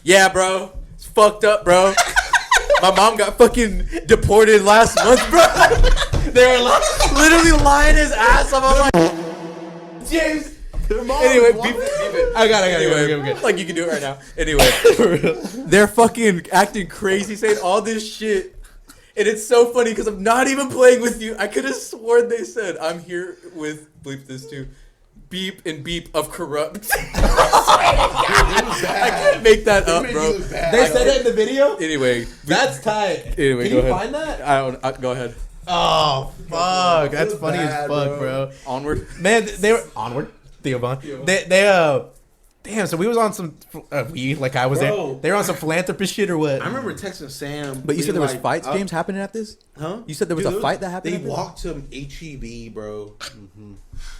Speaker 4: Yeah, bro. It's fucked up, bro. My mom got fucking deported last month, bro. They were literally lying his ass off. I'm like, James. Anyway, beep it. I got it. Anyway, okay. Like you can do it right now. Anyway, they're fucking acting crazy, saying all this shit. And it's so funny because I'm not even playing with you. I could have sworn they said, I'm here with, bleep this too, beep and beep of corrupt. I can't make that up, bro.
Speaker 3: They said it in the video?
Speaker 4: Anyway.
Speaker 3: That's tight.
Speaker 4: Anyway,
Speaker 3: Can you find that?
Speaker 4: I don't, go ahead.
Speaker 3: Oh, fuck. That's funny as fuck, bro.
Speaker 4: Onward.
Speaker 3: Man, they were... Onward? Theo Von. They damn, so we was on some... like I was
Speaker 5: Bro.
Speaker 3: there. They were on some philanthropist shit or what?
Speaker 5: I remember texting Sam.
Speaker 4: But you said there was
Speaker 5: like,
Speaker 4: fights, James, happening at this?
Speaker 5: Huh?
Speaker 4: You said there was a fight that happened
Speaker 5: They
Speaker 4: at this?
Speaker 5: walked to HEB, bro.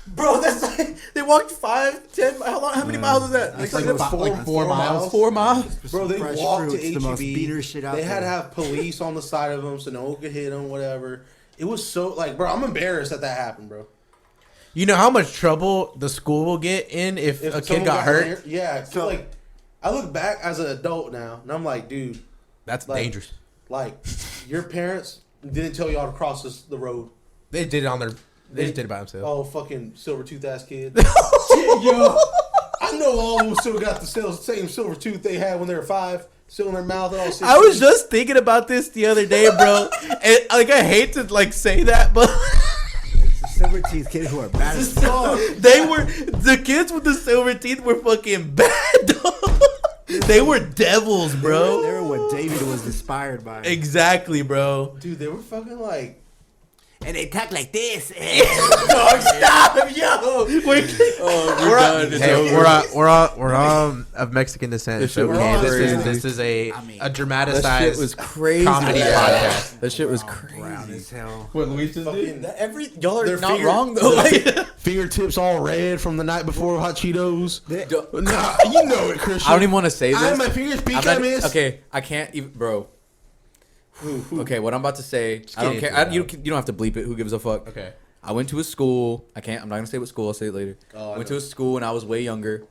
Speaker 4: Bro, that's like... They walked 5, 10... How many miles is that?
Speaker 6: That's
Speaker 4: Like,
Speaker 6: like
Speaker 4: like
Speaker 6: about-
Speaker 3: 4 miles.
Speaker 4: 4 miles?
Speaker 5: Bro, they
Speaker 6: Fresh
Speaker 5: walked
Speaker 6: fruits,
Speaker 5: to
Speaker 6: the most
Speaker 5: HEB.
Speaker 6: beater shit out
Speaker 5: They had to
Speaker 6: there.
Speaker 5: have police on the side of them so no one could hit them, whatever. It was so, like, bro, I'm embarrassed that happened, bro.
Speaker 3: You know how much trouble the school will get in if a kid
Speaker 5: someone
Speaker 3: got hurt?
Speaker 5: Yeah, so, like, I look back as an adult now, and I'm like, dude,
Speaker 3: That's
Speaker 5: like,
Speaker 3: dangerous.
Speaker 5: like, your parents didn't tell y'all to cross the road.
Speaker 3: They did it on their... They just did it by themselves.
Speaker 5: Oh, fucking silver tooth ass kids. Yo, I know all of them still got the same silver tooth they had when they were 5, still in their mouth. All
Speaker 3: I was just thinking about this the other day, bro. And like, I hate to like say that, but
Speaker 6: The silver teeth kids who are bad as fuck.
Speaker 3: the kids with the silver teeth were fucking bad, dog. They were devils, bro.
Speaker 6: They were what David was inspired by.
Speaker 3: Exactly, bro.
Speaker 5: dude, they were fucking like.
Speaker 6: And they talk like this.
Speaker 3: Dog, stop, yo. We're
Speaker 4: done. It's over.
Speaker 3: we're on of Mexican descent. It's okay. This is a dramatized
Speaker 4: That shit was crazy.
Speaker 3: comedy podcast.
Speaker 4: That shit was
Speaker 6: Brown
Speaker 4: crazy.
Speaker 6: as hell.
Speaker 3: What Luis just did?
Speaker 5: Fucking,
Speaker 4: Y'all are
Speaker 5: Their
Speaker 4: not
Speaker 5: finger-
Speaker 4: wrong though. Like,
Speaker 5: fingertips all red from the night before hot Cheetos.
Speaker 4: don't-
Speaker 5: Nah, you know it, Christian.
Speaker 4: I don't even want to say this.
Speaker 5: My fingers
Speaker 4: I'm
Speaker 5: peak
Speaker 4: not-
Speaker 5: I miss.
Speaker 4: okay, I can't even, bro. Okay, what I'm about to say, I don't
Speaker 3: get
Speaker 4: care.
Speaker 3: into it,
Speaker 4: You don't have to bleep it. Who gives a fuck?
Speaker 3: Okay.
Speaker 4: I went to a school. I'm not gonna say what school. I'll say it later.
Speaker 5: Oh, I
Speaker 4: Went
Speaker 5: know.
Speaker 4: to a school when I was way younger,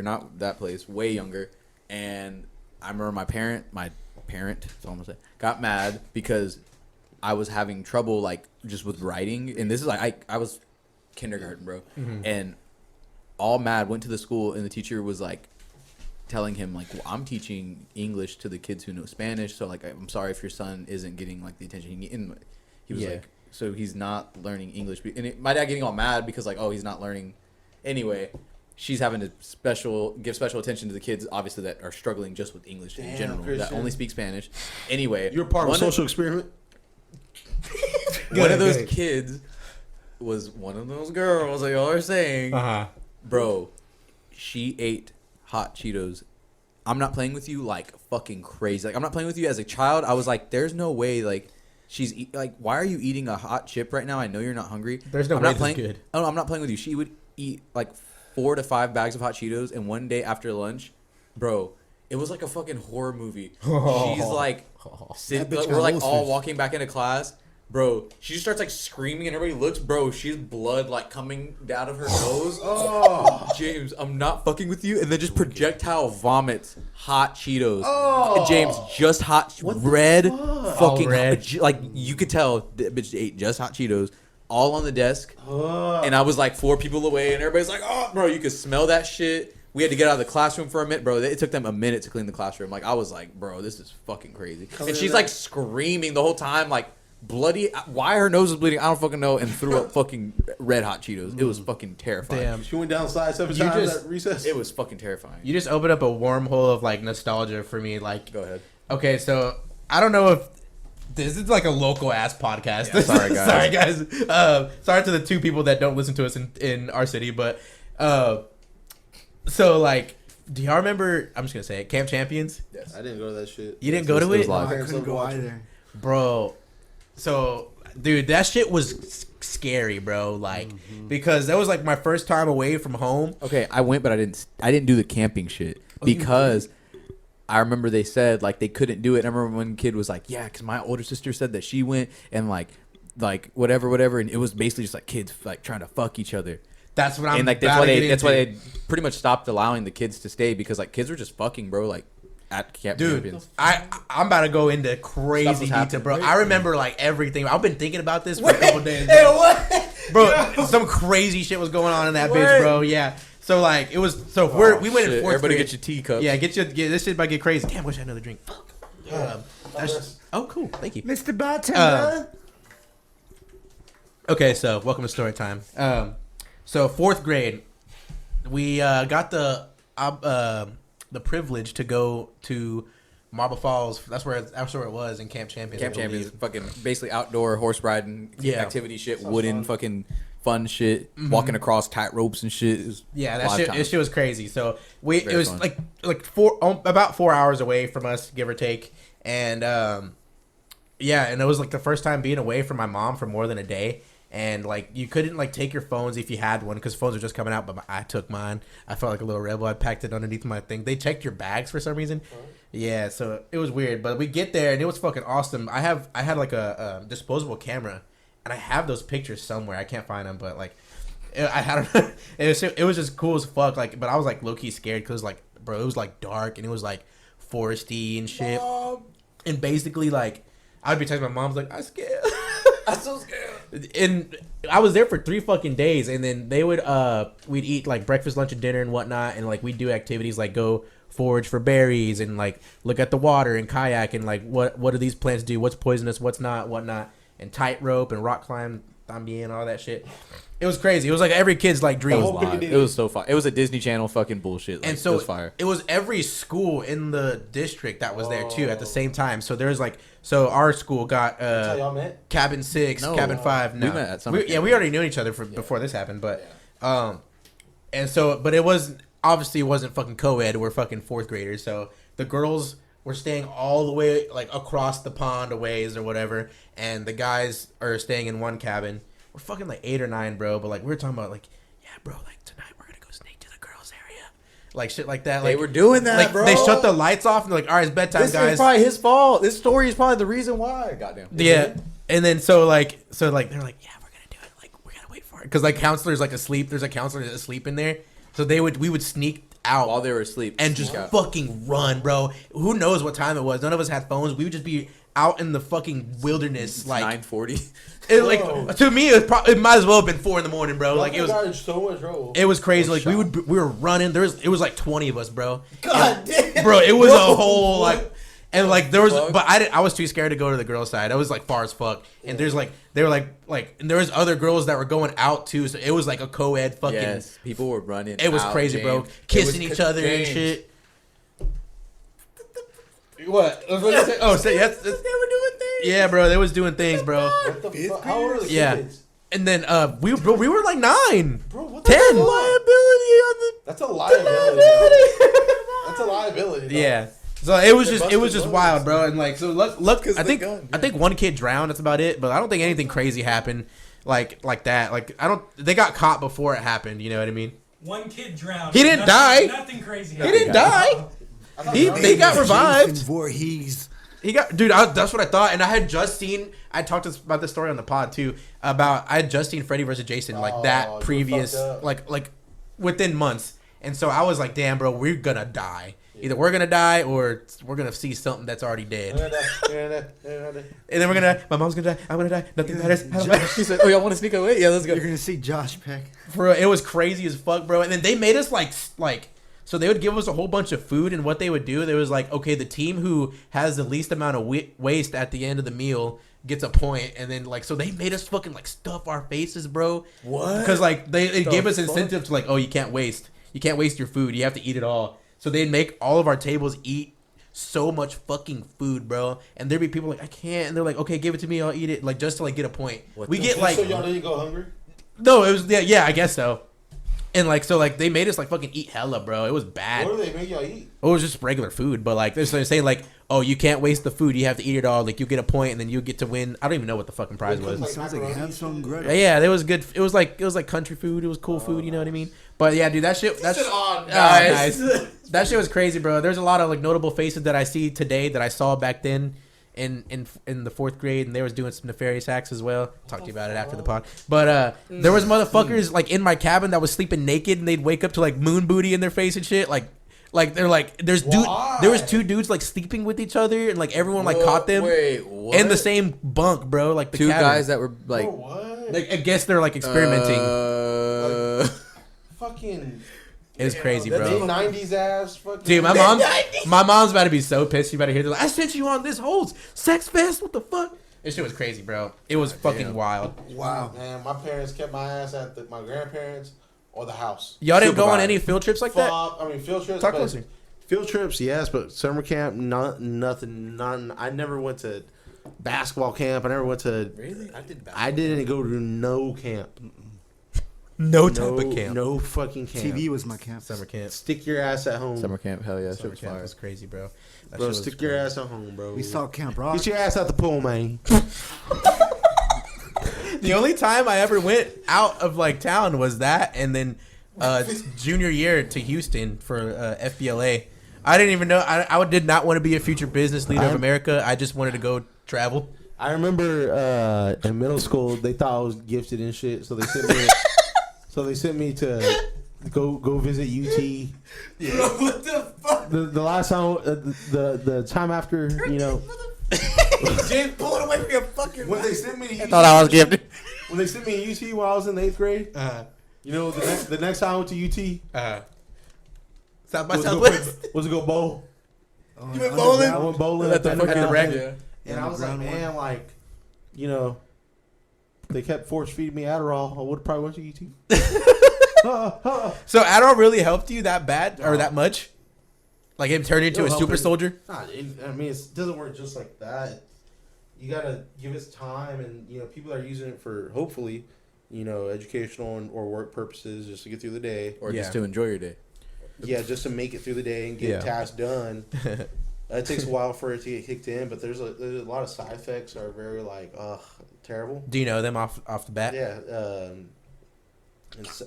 Speaker 4: not that place, way younger. And I remember my parent, that's all I'm gonna say, got mad because I was having trouble like just with writing. And this is like I was kindergarten, bro, and all mad. Went to the school and the teacher was like telling him like, well, I'm teaching English to the kids who know Spanish, so like I'm sorry if your son isn't getting like the attention he needs. And he was like, so he's not learning English. And my dad getting all mad because like, oh, he's not learning. Anyway, she's having to give special attention to the kids obviously that are struggling just with English in
Speaker 5: Damn,
Speaker 4: general, that
Speaker 5: Christian.
Speaker 4: only speak Spanish. Anyway,
Speaker 5: You're part of a social experiment.
Speaker 4: one of those kids was one of those girls that y'all are saying. Bro, she ate hot Cheetos. I'm not playing with you like fucking crazy. Like I'm not playing with you as a child. I was like, there's no way like like why are you eating a hot chip right now? I know you're not hungry.
Speaker 3: There's no
Speaker 4: I'm
Speaker 3: way
Speaker 4: not
Speaker 3: this
Speaker 4: playing.
Speaker 3: is good.
Speaker 4: Oh, no, I'm not playing with you. She would eat like 4 to 5 bags of hot Cheetos, and one day after lunch, bro, it was like a fucking horror movie. She's like, we're like all walking back into class. Bro, she just starts like screaming and everybody looks. Bro, she's blood like coming out of her nose. Oh, James, I'm not fucking with you. And then just projectile vomits hot Cheetos. Oh, James, just hot red, fucking
Speaker 3: red.
Speaker 4: like you could tell the bitch ate just hot Cheetos. All on the desk. And I was like 4 people away, and everybody's like, oh, bro, you could smell that shit. We had to get out of the classroom for a minute, bro. It took them a minute to clean the classroom. Like I was like, bro, this is fucking crazy. And she's like screaming the whole time, like. Bloody, why her nose was bleeding, I don't fucking know, and threw up fucking red hot Cheetos. It was fucking terrifying.
Speaker 3: Damn.
Speaker 5: She went downstairs 7
Speaker 3: You
Speaker 5: times
Speaker 3: just-
Speaker 5: at recess.
Speaker 4: It was fucking terrifying.
Speaker 3: You just opened up a wormhole of like nostalgia for me. Like,
Speaker 4: Go ahead.
Speaker 3: okay, so I don't know if this is like a local ass podcast.
Speaker 4: Sorry, guys.
Speaker 3: Sorry, guys. Sorry to the 2 people that don't listen to us in our city, but so like, do y'all remember? I'm just gonna say it. Camp Champions.
Speaker 4: Yes.
Speaker 5: I didn't go to that shit.
Speaker 3: You didn't go to
Speaker 4: It was
Speaker 3: it,
Speaker 4: live.
Speaker 6: I couldn't go either.
Speaker 3: bro. So, dude, that shit was scary, bro. Like, because that was like my first time away from home.
Speaker 4: Okay, I went, but I didn't do the camping shit because I remember they said like they couldn't do it. And I remember one kid was like, yeah, because my older sister said that she went and like whatever, and it was basically just like kids like trying to fuck each other.
Speaker 3: That's what I'm.
Speaker 4: And like
Speaker 3: about to get
Speaker 4: that's why
Speaker 3: into.
Speaker 4: they pretty much stopped allowing the kids to stay because like kids were just fucking, bro. Like at Camp
Speaker 3: Dude,
Speaker 4: Champions.
Speaker 3: I'm about to go into
Speaker 4: Stuff
Speaker 3: crazy
Speaker 4: was
Speaker 3: detail,
Speaker 4: happening.
Speaker 3: bro. I remember like everything. I've been thinking about this for a couple days.
Speaker 4: Hey, what?
Speaker 3: Bro, some crazy shit was going on in that bitch, bro. Yeah. So like it was. So we went in
Speaker 4: Shit,
Speaker 3: fourth
Speaker 4: everybody
Speaker 3: grade.
Speaker 4: get your teacups.
Speaker 3: Yeah, get this shit about to get crazy. Damn, wish I had another drink. Fuck. Oh, cool. Thank you.
Speaker 6: Mr. Bartender.
Speaker 3: Okay, so welcome to story time. So fourth grade, we got the privilege to go to Marble Falls. That's where it was in Camp Champions.
Speaker 4: Camp Champions, fucking basically outdoor horse riding, activity shit, wooden fucking fun shit, walking across tight ropes and shit. It was
Speaker 3: That shit was crazy. So it was
Speaker 4: fun.
Speaker 3: like about 4 hours away from us, give or take, and and it was like the first time being away from my mom for more than a day. And like you couldn't like take your phones if you had one because phones were just coming out. But I took mine. I felt like a little rebel. I packed it underneath my thing. They checked your bags for some reason. Yeah, so it was weird. But we get there and it was fucking awesome. I had like a disposable camera, and I have those pictures somewhere. I can't find them, but like I had them. It was just cool as fuck. Like, but I was like low key scared because like bro, it was like dark and it was like foresty and shit. And basically like I'd be texting my mom's like I'm scared.
Speaker 4: I'm so scared.
Speaker 3: And I was there for 3 fucking days, and then they would we'd eat like breakfast, lunch, and dinner and whatnot, and like we'd do activities like go forage for berries and like look at the water and kayak and like what do these plants do, what's poisonous, what's not, whatnot, and tightrope and rock climb, también, all that shit. It was crazy. It was like every kid's like dream.
Speaker 4: It was so fun. It was a Disney Channel fucking bullshit. Like,
Speaker 3: And so
Speaker 4: it was fire.
Speaker 3: it was every school in the district that was there too at the same time. So there's like our school got
Speaker 5: That's how y'all met?
Speaker 3: cabin 6,
Speaker 4: No.
Speaker 3: cabin 5. No,
Speaker 4: We met at summer
Speaker 3: we
Speaker 4: camp.
Speaker 3: already knew each other before this happened, but and so but it wasn't obviously it wasn't fucking co-ed. We're fucking 4th graders, so the girls were staying all the way like across the pond a ways or whatever, and the guys are staying in one cabin. We're fucking like 8 or 9, bro. But like we were talking about like, yeah, bro, like tonight we're gonna go sneak to the girls area, like shit like that. Like
Speaker 4: They were doing that,
Speaker 3: like
Speaker 4: bro.
Speaker 3: they shut the lights off and they're like, all right, it's bedtime,
Speaker 4: This
Speaker 3: guys.
Speaker 4: is probably his fault. This story is probably the reason why. Goddamn.
Speaker 3: Yeah, and then so they're like, yeah, we're gonna do it. Like we gotta wait for it because like counselor's like asleep. There's a counselor that's asleep in there, so we would sneak out
Speaker 4: While they were asleep.
Speaker 3: and just
Speaker 4: sneak out.
Speaker 3: fucking run, bro. Who knows what time it was? None of us had phones. We would just be out in the fucking wilderness, like
Speaker 4: 9:40.
Speaker 3: it, like to me, it might as well have been 4 a.m, bro. Like it was.
Speaker 5: Got in so much trouble.
Speaker 3: It was crazy. Like we were running. It was like 20 of us, bro.
Speaker 5: God damn.
Speaker 3: Bro, it was a whole like, and like there was,
Speaker 4: Fuck.
Speaker 3: but I was too scared to go to the girls' side. I was like far as fuck. And there's like they were like, and there was other girls that were going out too. So it was like a co-ed fucking.
Speaker 4: Yes, people were running.
Speaker 3: It was
Speaker 4: out,
Speaker 3: crazy, bro.
Speaker 4: James.
Speaker 3: Kissing
Speaker 4: It was
Speaker 3: each other and
Speaker 4: James.
Speaker 3: shit. What? Oh, say yes.
Speaker 4: They were doing things.
Speaker 3: Yeah, bro. They was doing things, bro.
Speaker 5: What the fuck? How old are the
Speaker 3: Yeah.
Speaker 5: kids?
Speaker 3: And then we were like 9,
Speaker 5: Bro, what the
Speaker 3: 10.
Speaker 5: fuck?
Speaker 3: Liability on the.
Speaker 5: That's a liability. Bro. That's a liability. Dog.
Speaker 3: Yeah. So it was
Speaker 5: They
Speaker 3: just
Speaker 5: busted
Speaker 3: wild,
Speaker 5: loads.
Speaker 3: bro. And like so look
Speaker 4: Cause
Speaker 3: I
Speaker 4: the
Speaker 3: think
Speaker 4: gun,
Speaker 3: I think one kid drowned. That's about it. But I don't think anything crazy happened like that. Like they got caught before it happened. You know what I mean?
Speaker 8: One kid drowned.
Speaker 3: He didn't die.
Speaker 8: Nothing crazy.
Speaker 3: He didn't die. He got revived.
Speaker 6: Jason Voorhees.
Speaker 3: He got, dude. That's what I thought, and I had just seen. I talked about this story on the pod too. I had just seen Freddy vs. Jason like
Speaker 5: Oh,
Speaker 3: that
Speaker 5: you
Speaker 3: previous,
Speaker 5: fucked up.
Speaker 3: like within months, and so I was like, damn, bro, we're gonna die. Either we're gonna die or we're gonna see something that's already dead, and then we're gonna. My mom's gonna die. I'm gonna die. Nothing matters. I don't matter.
Speaker 4: She said, "Oh, y'all want to sneak away? Yeah, let's go."
Speaker 6: You're gonna see Josh Peck.
Speaker 3: Bro, it was crazy as fuck, bro. And then they made us like. So they would give us a whole bunch of food, and what they would do, they was like, okay, the team who has the least amount of waste at the end of the meal gets a point, and then like, so they made us fucking like stuff our faces, bro.
Speaker 4: What?
Speaker 3: Because like they gave us incentive to like, oh, you can't waste your food, you have to eat it all. So they'd make all of our tables eat so much fucking food, bro, and there'd be people like, I can't, and they're like, okay, give it to me, I'll eat it, like just to like get a point. We get like,
Speaker 5: So y'all didn't go hungry?
Speaker 3: no, it was yeah, I guess so. And like so like they made us like fucking eat hella, bro. It was bad.
Speaker 5: What do they make y'all eat?
Speaker 3: It was just regular food, but like they're saying like, oh, you can't waste the food, you have to eat it all. Like you get a point, and then you get to win. I don't even know what the fucking prize was.
Speaker 5: Like
Speaker 6: Sounds like
Speaker 5: macaroni
Speaker 6: Hansel and
Speaker 5: and
Speaker 6: Gretel.
Speaker 3: Yeah, it was good. It was like country food. It was cool food. You know what I mean? But yeah, dude, that shit. That's
Speaker 4: nice.
Speaker 3: That shit was crazy, bro. There's a lot of like notable faces that I see today that I saw back then in the 4th grade, and they was doing some nefarious acts as well. Talk to you about it after the pod. But there was motherfuckers like in my cabin that was sleeping naked, and they'd wake up to like moon booty in their face and shit. Like Like they're like there was two dudes like sleeping with each other and like everyone like caught them
Speaker 4: Wait, what?
Speaker 3: in the same bunk, bro. Like the
Speaker 4: two
Speaker 3: cabin.
Speaker 4: guys that were like,
Speaker 5: Bro, what?
Speaker 3: Like, I guess they're like experimenting.
Speaker 5: Fucking.
Speaker 3: It was crazy,
Speaker 5: That
Speaker 3: bro.
Speaker 5: 90s ass fucking.
Speaker 3: Dude, my mom's about to be so pissed. You better hear this. Like, I sent you on this whole sex fest. What the fuck? This shit was crazy, bro. It was fucking wild.
Speaker 5: Wow, man, my parents kept my ass at my grandparents or the house.
Speaker 3: Y'all didn't go on any field trips like that?
Speaker 5: I mean, field trips.
Speaker 3: Talk
Speaker 5: but-
Speaker 3: closer.
Speaker 5: Field trips, yes, but summer camp, nothing. None. I never went to basketball camp. I never went to.
Speaker 4: really?
Speaker 5: I didn't go to no camp.
Speaker 3: No type of camp.
Speaker 5: No fucking camp.
Speaker 6: TV was my camp.
Speaker 3: Summer camp.
Speaker 5: Stick your ass at home.
Speaker 4: Summer camp, hell yeah, that shit
Speaker 3: Summer
Speaker 4: was
Speaker 3: camp
Speaker 4: fire.
Speaker 3: was crazy, bro. That
Speaker 5: Bro,
Speaker 3: shit was
Speaker 5: stick your
Speaker 3: crazy.
Speaker 5: ass at home, bro.
Speaker 6: We saw Camp Rock.
Speaker 5: Get your ass out the pool, man.
Speaker 3: The only time I ever went out of like town was that, and then junior year to Houston for FBLA. I didn't even know. I did not want to be a future business leader of America. I just wanted to go travel.
Speaker 5: I remember in middle school they thought I was gifted and shit, so they sent me to go visit UT.
Speaker 3: Yeah. What the fuck?
Speaker 5: The last time the time after, you know,
Speaker 3: James, pull it away from your fucking.
Speaker 5: when they sent me to UT,
Speaker 4: Thought I was gifted.
Speaker 5: when they sent me to UT when I was in the 8th grade, you know, the next time I went to UT,
Speaker 3: South by
Speaker 5: was
Speaker 3: Southwest.
Speaker 5: to go bowl.
Speaker 3: You went bowling?
Speaker 5: I went bowling
Speaker 3: At the fucking
Speaker 5: and-
Speaker 3: rec.
Speaker 5: And I was like, man, like, you know, they kept force feeding me Adderall. I would have probably went to UT.
Speaker 3: So Adderall really helped you that bad or that much? Like him turning into
Speaker 5: It'll
Speaker 3: a
Speaker 5: help
Speaker 3: super
Speaker 5: it.
Speaker 3: soldier?
Speaker 5: Nah, I mean, it doesn't work just like that. You gotta give it time, and you know, people are using it for hopefully, you know, educational or work purposes, just to get through the day,
Speaker 4: Or
Speaker 3: Yeah.
Speaker 4: just to enjoy your day.
Speaker 5: yeah, just to make it through the day and get
Speaker 3: Yeah.
Speaker 5: tasks done. It takes a while for it to get kicked in, but there's a lot of side effects that are very like terrible.
Speaker 3: Do you know them off the bat?
Speaker 5: Yeah,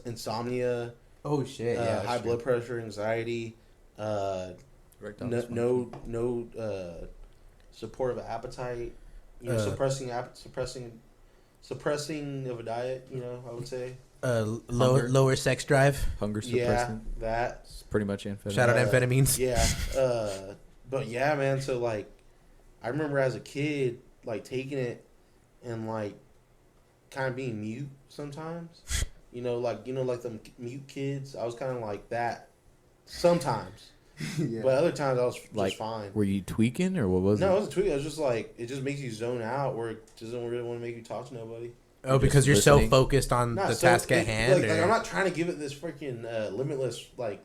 Speaker 5: insomnia,
Speaker 3: Oh shit!
Speaker 5: high blood pressure, anxiety, no support of appetite, you know, suppressing of a diet. You know, I would say.
Speaker 3: Lower sex drive.
Speaker 4: Hunger
Speaker 5: Yeah,
Speaker 4: suppressant.
Speaker 5: that.
Speaker 4: It's pretty much amphetamine.
Speaker 3: Shout out amphetamines.
Speaker 5: Yeah, but yeah, man. So like, I remember as a kid, like taking it and like, kind of being mute sometimes. Like the mute kids. I was kind of like that sometimes,
Speaker 6: Yeah.
Speaker 5: but other times I was just
Speaker 4: Like,
Speaker 5: fine.
Speaker 4: Were you tweaking or what was
Speaker 5: No,
Speaker 4: it?
Speaker 5: it wasn't tweaking. I was just like, it just makes you zone out, where it doesn't really want to make you talk to nobody.
Speaker 3: Oh, because you're so
Speaker 4: listening.
Speaker 3: focused on
Speaker 5: Not
Speaker 3: the
Speaker 5: so-
Speaker 3: task at hand.
Speaker 5: Like,
Speaker 3: or-
Speaker 5: I'm not trying to give it this freaking limitless like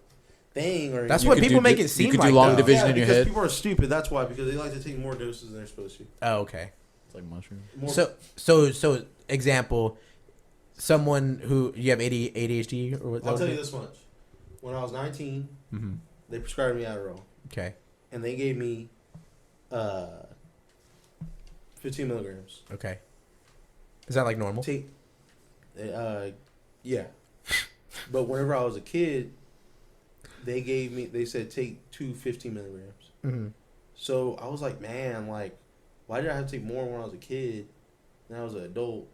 Speaker 5: thing. Or
Speaker 3: That's
Speaker 4: You
Speaker 3: what
Speaker 4: could
Speaker 3: people
Speaker 4: do
Speaker 3: make
Speaker 4: di-
Speaker 3: it seem
Speaker 4: you could
Speaker 3: like.
Speaker 4: do long
Speaker 3: though.
Speaker 4: division in your
Speaker 5: because
Speaker 4: head.
Speaker 5: people are stupid. That's why, because they like to take more doses than they're supposed to.
Speaker 3: Oh, okay.
Speaker 4: It's like mushroom.
Speaker 5: More,
Speaker 3: So example, someone who you have ADHD or what?
Speaker 5: I'll tell you this much: when I was 19,
Speaker 3: Mm-hmm.
Speaker 5: they prescribed me Adderall,
Speaker 3: Okay.
Speaker 5: and they gave me 15 milligrams.
Speaker 3: Okay. Is that like normal?
Speaker 5: Take, yeah. But whenever I was a kid, they said take 15 milligrams.
Speaker 3: Mm-hmm.
Speaker 5: So I was like, man, like, why did I have to take more when I was a kid than I was an adult?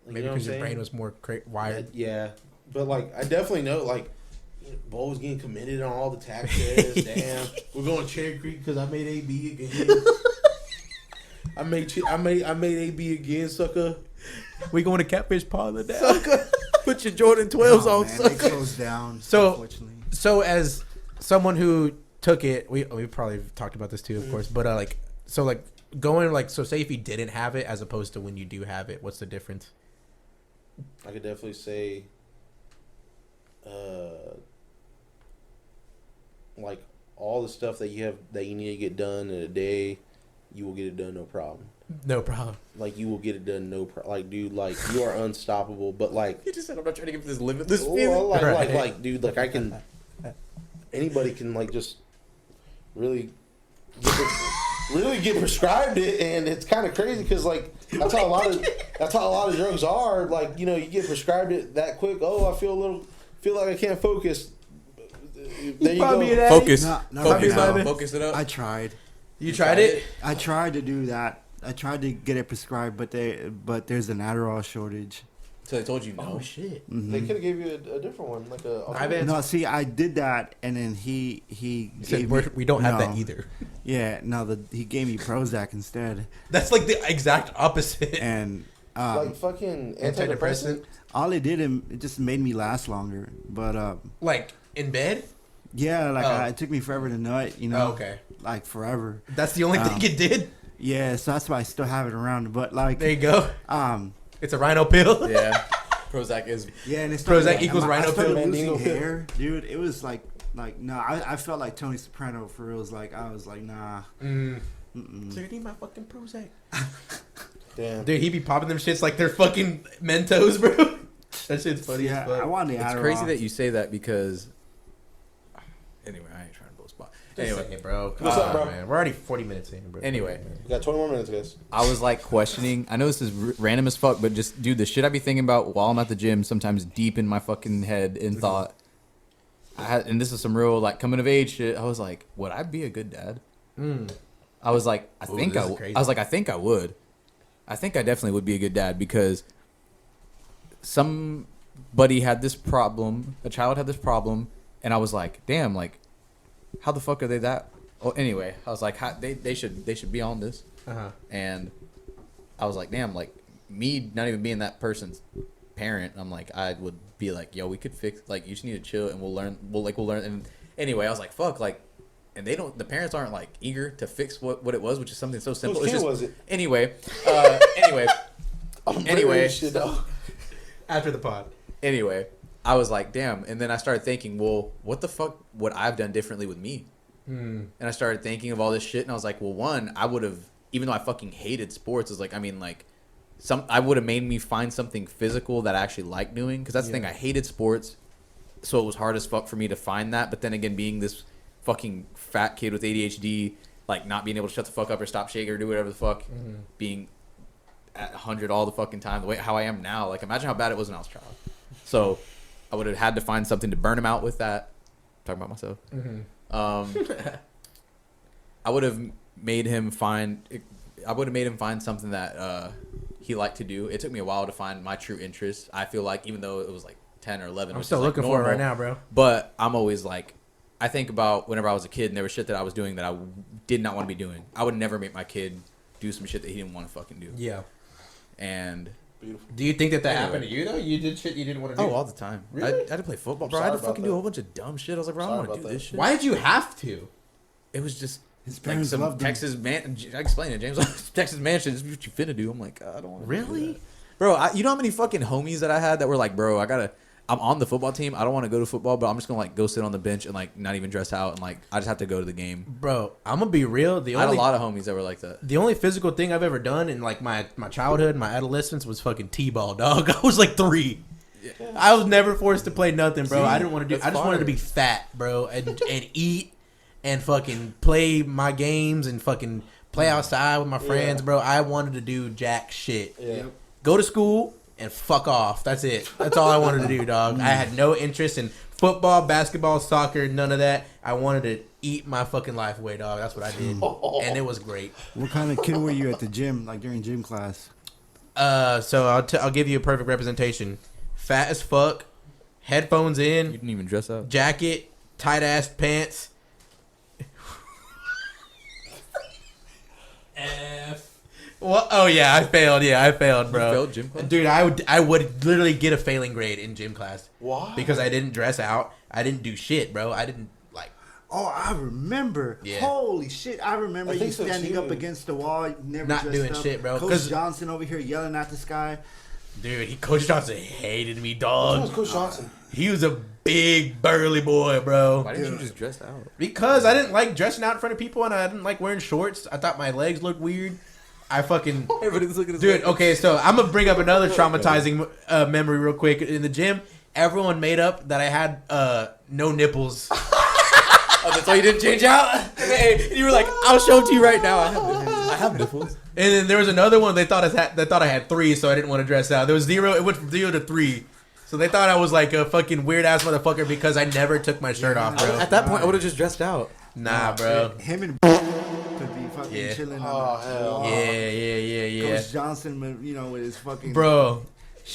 Speaker 5: Like,
Speaker 3: Maybe
Speaker 5: you know what I'm
Speaker 3: because your
Speaker 5: saying?
Speaker 3: brain was more wired.
Speaker 5: Yeah, but like, I definitely know, like, Bo was getting committed on all the tax tests. Damn, we're going to Cherry Creek because I made AB again. I made AB again, sucker.
Speaker 3: We going to Catfish Parlor now. Sucker. Put your Jordan 12s
Speaker 6: Oh,
Speaker 3: on,
Speaker 6: man,
Speaker 3: sucker.
Speaker 6: they closed down.
Speaker 3: So-
Speaker 6: Unfortunately.
Speaker 3: So as someone who took it, we probably talked about this too, of course. But so say if you didn't have it as opposed to when you do have it, what's the difference?
Speaker 5: I could definitely say, like, all the stuff that you need to get done in a day, you will get it done no problem.
Speaker 3: No problem.
Speaker 5: Like, you will get it done no problem. Like, dude, like, you are unstoppable. But like,
Speaker 4: You just said I'm not trying to give this limitless
Speaker 5: well,
Speaker 3: Right.
Speaker 5: like, dude, like, I can. Anybody can like just really get prescribed it, and it's kind of crazy because like that's how a lot of drugs are. Like, you know, you get prescribed it that quick. Oh, I feel like I can't focus. There you go.
Speaker 4: Focus.
Speaker 6: No,
Speaker 4: Focus
Speaker 6: no.
Speaker 4: up. Focus it up.
Speaker 6: I tried.
Speaker 3: You tried it?
Speaker 6: I tried to do that. I tried to get it prescribed, but there's an Adderall shortage.
Speaker 4: So they told you no.
Speaker 3: Oh shit.
Speaker 5: They could have gave you a different one, like a.
Speaker 3: Vyvanse.
Speaker 6: No, see, I did that, and then he
Speaker 3: He
Speaker 6: gave
Speaker 3: said,
Speaker 6: me,
Speaker 3: we don't have
Speaker 6: no.
Speaker 3: that either.
Speaker 6: Yeah, no, he gave me Prozac instead,
Speaker 3: That's like the exact opposite.
Speaker 6: and
Speaker 5: like fucking antidepressant.
Speaker 3: Antidepressant.
Speaker 6: all it did, it just made me last longer. But
Speaker 3: Like in bed.
Speaker 6: yeah, like
Speaker 3: Oh.
Speaker 6: it took me forever to nut, you know.
Speaker 3: Oh, okay.
Speaker 6: Like forever.
Speaker 3: That's the only thing it did.
Speaker 6: Yeah, so that's why I still have it around. But like,
Speaker 3: There you go. It's a rhino pill.
Speaker 4: Yeah. Prozac is.
Speaker 6: yeah, and it's
Speaker 3: Prozac equals
Speaker 6: I
Speaker 3: rhino
Speaker 6: started
Speaker 3: pill.
Speaker 6: losing
Speaker 5: Mandingo pill.
Speaker 6: hair, dude. It was like no, I felt like Tony Soprano for real. Like I was like, nah.
Speaker 3: So you need my fucking Prozac.
Speaker 5: Damn.
Speaker 3: Dude, he be popping them shits like they're fucking Mentos, bro. That shit's funny
Speaker 6: Yeah,
Speaker 3: as fuck.
Speaker 6: I wanted the
Speaker 4: It's
Speaker 6: Adderall.
Speaker 4: crazy that you say that because. Anyway, I ain't trying to blow a spot. Anyway,
Speaker 3: Hey, bro.
Speaker 5: What's up, bro?
Speaker 3: Man. We're already 40 minutes in, bro.
Speaker 4: Anyway.
Speaker 5: We got 20 more minutes, guys.
Speaker 4: I was like questioning. I know this is random as fuck, but just dude, the shit I be thinking about while I'm at the gym, sometimes deep in my fucking head in thought. And this is some real like coming of age shit. I was like, would I be a good dad? I was like, I think
Speaker 3: this
Speaker 4: I.
Speaker 3: is crazy.
Speaker 4: I was like, I think I would. I think I definitely would be a good dad because somebody had this problem. A child had this problem, and I was like, damn, like, how the fuck are they that? Oh, anyway, I was like, they should be on this. And I was like, damn, like me not even being that person's parent, I'm like, I would be like, yo, we could fix, like, you just need to chill and we'll learn. And anyway, I was like, fuck, like, and the parents aren't like eager to fix what it was, which is something so simple.
Speaker 5: Whose
Speaker 4: It's
Speaker 5: kid
Speaker 4: just,
Speaker 5: was it?
Speaker 4: Anyway,
Speaker 5: I'm
Speaker 4: Anyway.
Speaker 5: shit out.
Speaker 3: After the pod.
Speaker 4: anyway, I was like, damn. And then I started thinking, well, what the fuck would I have done differently with me? And I started thinking of all this shit, and I was like, well, one, I would have, even though I fucking hated sports, is like, I mean, like, I would have made me find something physical that I actually liked doing, because that's the thing, I hated sports, so it was hard as fuck for me to find that. But then again, being this fucking fat kid with ADHD, like not being able to shut the fuck up or stop shaking or do whatever the fuck, being at 100 all the fucking time, the way how I am now, like imagine how bad it was when I was a child. So I would have had to find something to burn him out with that. I'm talking about myself. I would have made him find something that he liked to do. It took me a while to find my true interests. I feel like even though it was like 10 or 11,
Speaker 3: I'm
Speaker 4: which
Speaker 3: still
Speaker 4: is, like,
Speaker 3: looking for it right
Speaker 4: normal,
Speaker 3: now, bro.
Speaker 4: But I'm always like, I think about whenever I was a kid and there was shit that I was doing that I did not want to be doing. I would never make my kid do some shit that he didn't want to fucking do.
Speaker 3: Yeah.
Speaker 4: And
Speaker 3: Do you think that
Speaker 4: Anyway.
Speaker 3: happened to you, though? You did shit you didn't want to do?
Speaker 4: all the time.
Speaker 3: Really?
Speaker 4: I had to play football, bro. I had to
Speaker 5: sorry
Speaker 4: fucking
Speaker 5: about
Speaker 4: do a
Speaker 5: that.
Speaker 4: whole bunch of dumb shit. I was like, bro, I
Speaker 5: Sorry
Speaker 4: don't want to
Speaker 5: about
Speaker 4: do this
Speaker 5: that.
Speaker 4: shit.
Speaker 3: Why did you have to?
Speaker 4: It was just
Speaker 6: His
Speaker 4: like
Speaker 6: parents
Speaker 4: some
Speaker 6: loved him.
Speaker 4: Texas man. I explained it, James. Texas mansion. This is what you finna do. I'm like, I don't want to.
Speaker 3: Really?
Speaker 4: Bro, you know how many fucking homies that I had that were like, bro, I'm on the football team. I don't want to go to football, but I'm just gonna like go sit on the bench and like not even dress out and like I just have to go to the game.
Speaker 3: Bro, I'm going to be real.
Speaker 4: I had a lot of homies that were like that.
Speaker 3: The only physical thing I've ever done in like my childhood, my adolescence, was fucking t-ball, dog. I was like 3. Yeah. I was never forced to play nothing, bro.
Speaker 4: See?
Speaker 3: I didn't want to do.
Speaker 4: That's
Speaker 3: I just wanted to
Speaker 4: fire.
Speaker 3: be fat, bro, and eat and fucking play my games and fucking play outside with my friends, bro. I wanted to do jack shit.
Speaker 5: Yeah.
Speaker 3: Go to school and fuck off. That's it. That's all I wanted to do, dog. I had no interest in football, basketball, soccer, none of that. I wanted to eat my fucking life away, dog. That's what I did, and it was great.
Speaker 6: What kind of kid were you at the gym, like during gym class?
Speaker 3: So I'll give you a perfect representation. Fat as fuck, headphones
Speaker 4: You
Speaker 3: in,
Speaker 4: didn't even dress up.
Speaker 3: jacket, tight ass pants. What? Oh yeah, I failed. Yeah, I failed, bro.
Speaker 4: You failed gym class?
Speaker 3: Dude, I would literally get a failing grade in gym class.
Speaker 5: Why?
Speaker 3: Because I didn't dress out. I didn't do shit, bro. I didn't like.
Speaker 6: Oh, I remember.
Speaker 3: Yeah.
Speaker 6: Holy shit! I remember
Speaker 5: I
Speaker 6: you
Speaker 5: think so,
Speaker 6: standing
Speaker 5: too.
Speaker 6: up against the wall, never
Speaker 3: Not
Speaker 6: dressed
Speaker 3: doing
Speaker 6: up.
Speaker 3: shit, bro,
Speaker 6: Coach
Speaker 3: 'cause-
Speaker 6: Johnson over here yelling at the sky.
Speaker 3: Dude, Coach Johnson hated me,
Speaker 5: Who was
Speaker 3: dog.
Speaker 5: Coach Johnson?
Speaker 3: He was a big burly boy, bro.
Speaker 4: Why didn't you just dress out?
Speaker 3: Because I didn't like dressing out in front of people, and I didn't like wearing shorts. I thought my legs looked weird. I fucking
Speaker 4: Everybody's looking at
Speaker 3: dude. Okay, so I'm gonna bring up another traumatizing memory real quick. In the gym, everyone made up that I had no nipples.
Speaker 4: Oh, that's why you didn't change out? Hey, you were like, I'll show it to you right now. I have nipples.
Speaker 3: And then there was another one. They thought I had 3, so I didn't want to dress out. There was 0. It went from 0 to 3. So they thought I was like a fucking weird ass motherfucker because I never took my shirt off, bro.
Speaker 4: At that point, I would have just dressed out.
Speaker 3: Nah, bro.
Speaker 6: Him and could be fucking
Speaker 3: Yeah.
Speaker 6: chilling.
Speaker 5: Oh,
Speaker 6: on
Speaker 5: hell.
Speaker 3: Yeah.
Speaker 6: Coach Johnson, you know, with his fucking
Speaker 3: Bro,